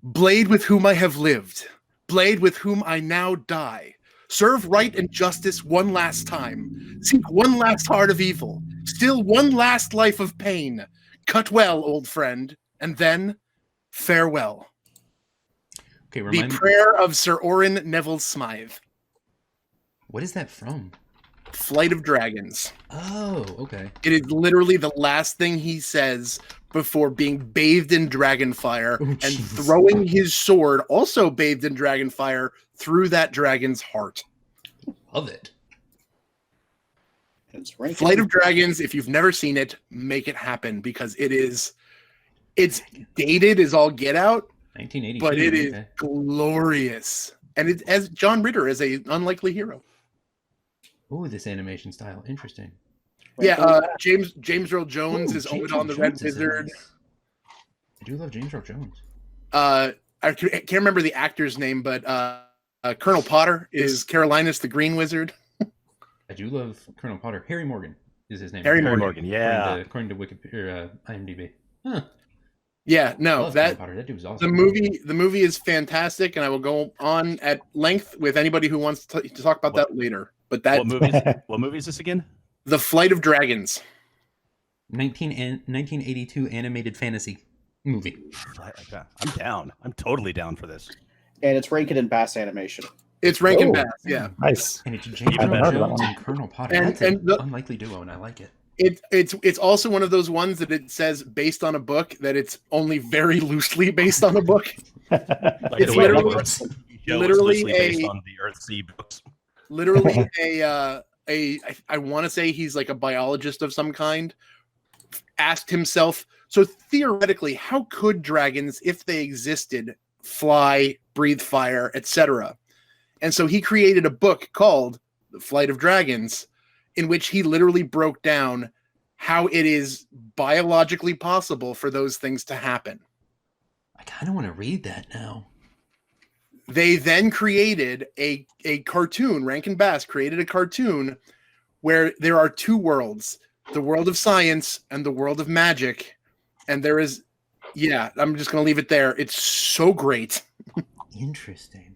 Blade with whom I have lived, blade with whom I now die. Serve right and justice one last time. Seek one last heart of evil. Still one last life of pain. Cut well, old friend, and then farewell. Okay, The prayer of Sir Orin Neville Smythe. What is that from? Flight of Dragons. Oh, okay. It is literally the last thing he says before being bathed in dragon fire and throwing his sword, also bathed in dragon fire, through that dragon's heart. Love it. Flight of Dragons, if you've never seen it, make it happen because it's dated as all get out, 1982, but it is glorious. And it as John Ritter as an unlikely hero. Oh, this animation style. Interesting. Yeah, James Earl Jones is Owen on the Red Wizard. I do love James Earl Jones. I can't remember the actor's name, but Colonel Potter is Carolinus the Green Wizard. I do love Colonel Potter. Harry Morgan is his name. Harry Morgan, yeah. According to Wikipedia, IMDb. Huh. Yeah, no, that dude was awesome. The movie is fantastic, and I will go on at length with anybody who wants to talk about that later. But that what movie is this again? The Flight of Dragons. 1982 animated fantasy movie. I'm down. I'm totally down for this. And it's Rankin and Bass animation. It's Rankin Bass, yeah. Nice. And it's James Even Earl better. Jones and Colonel Potter. And- That's and an the- unlikely duo, and I like it. It's also one of those ones that it says based on a book that it's only very loosely based on a book. It's literally based on the Earthsea books. Literally I want to say he's like a biologist of some kind, asked himself, so theoretically, how could dragons, if they existed, fly, breathe fire, etc.? And so he created a book called The Flight of Dragons, in which he literally broke down how it is biologically possible for those things to happen. I kind of want to read that now. They then created a cartoon. Rankin Bass created a cartoon where there are 2 worlds, the world of science and the world of magic. And there is, I'm just going to leave it there. It's so great. Interesting.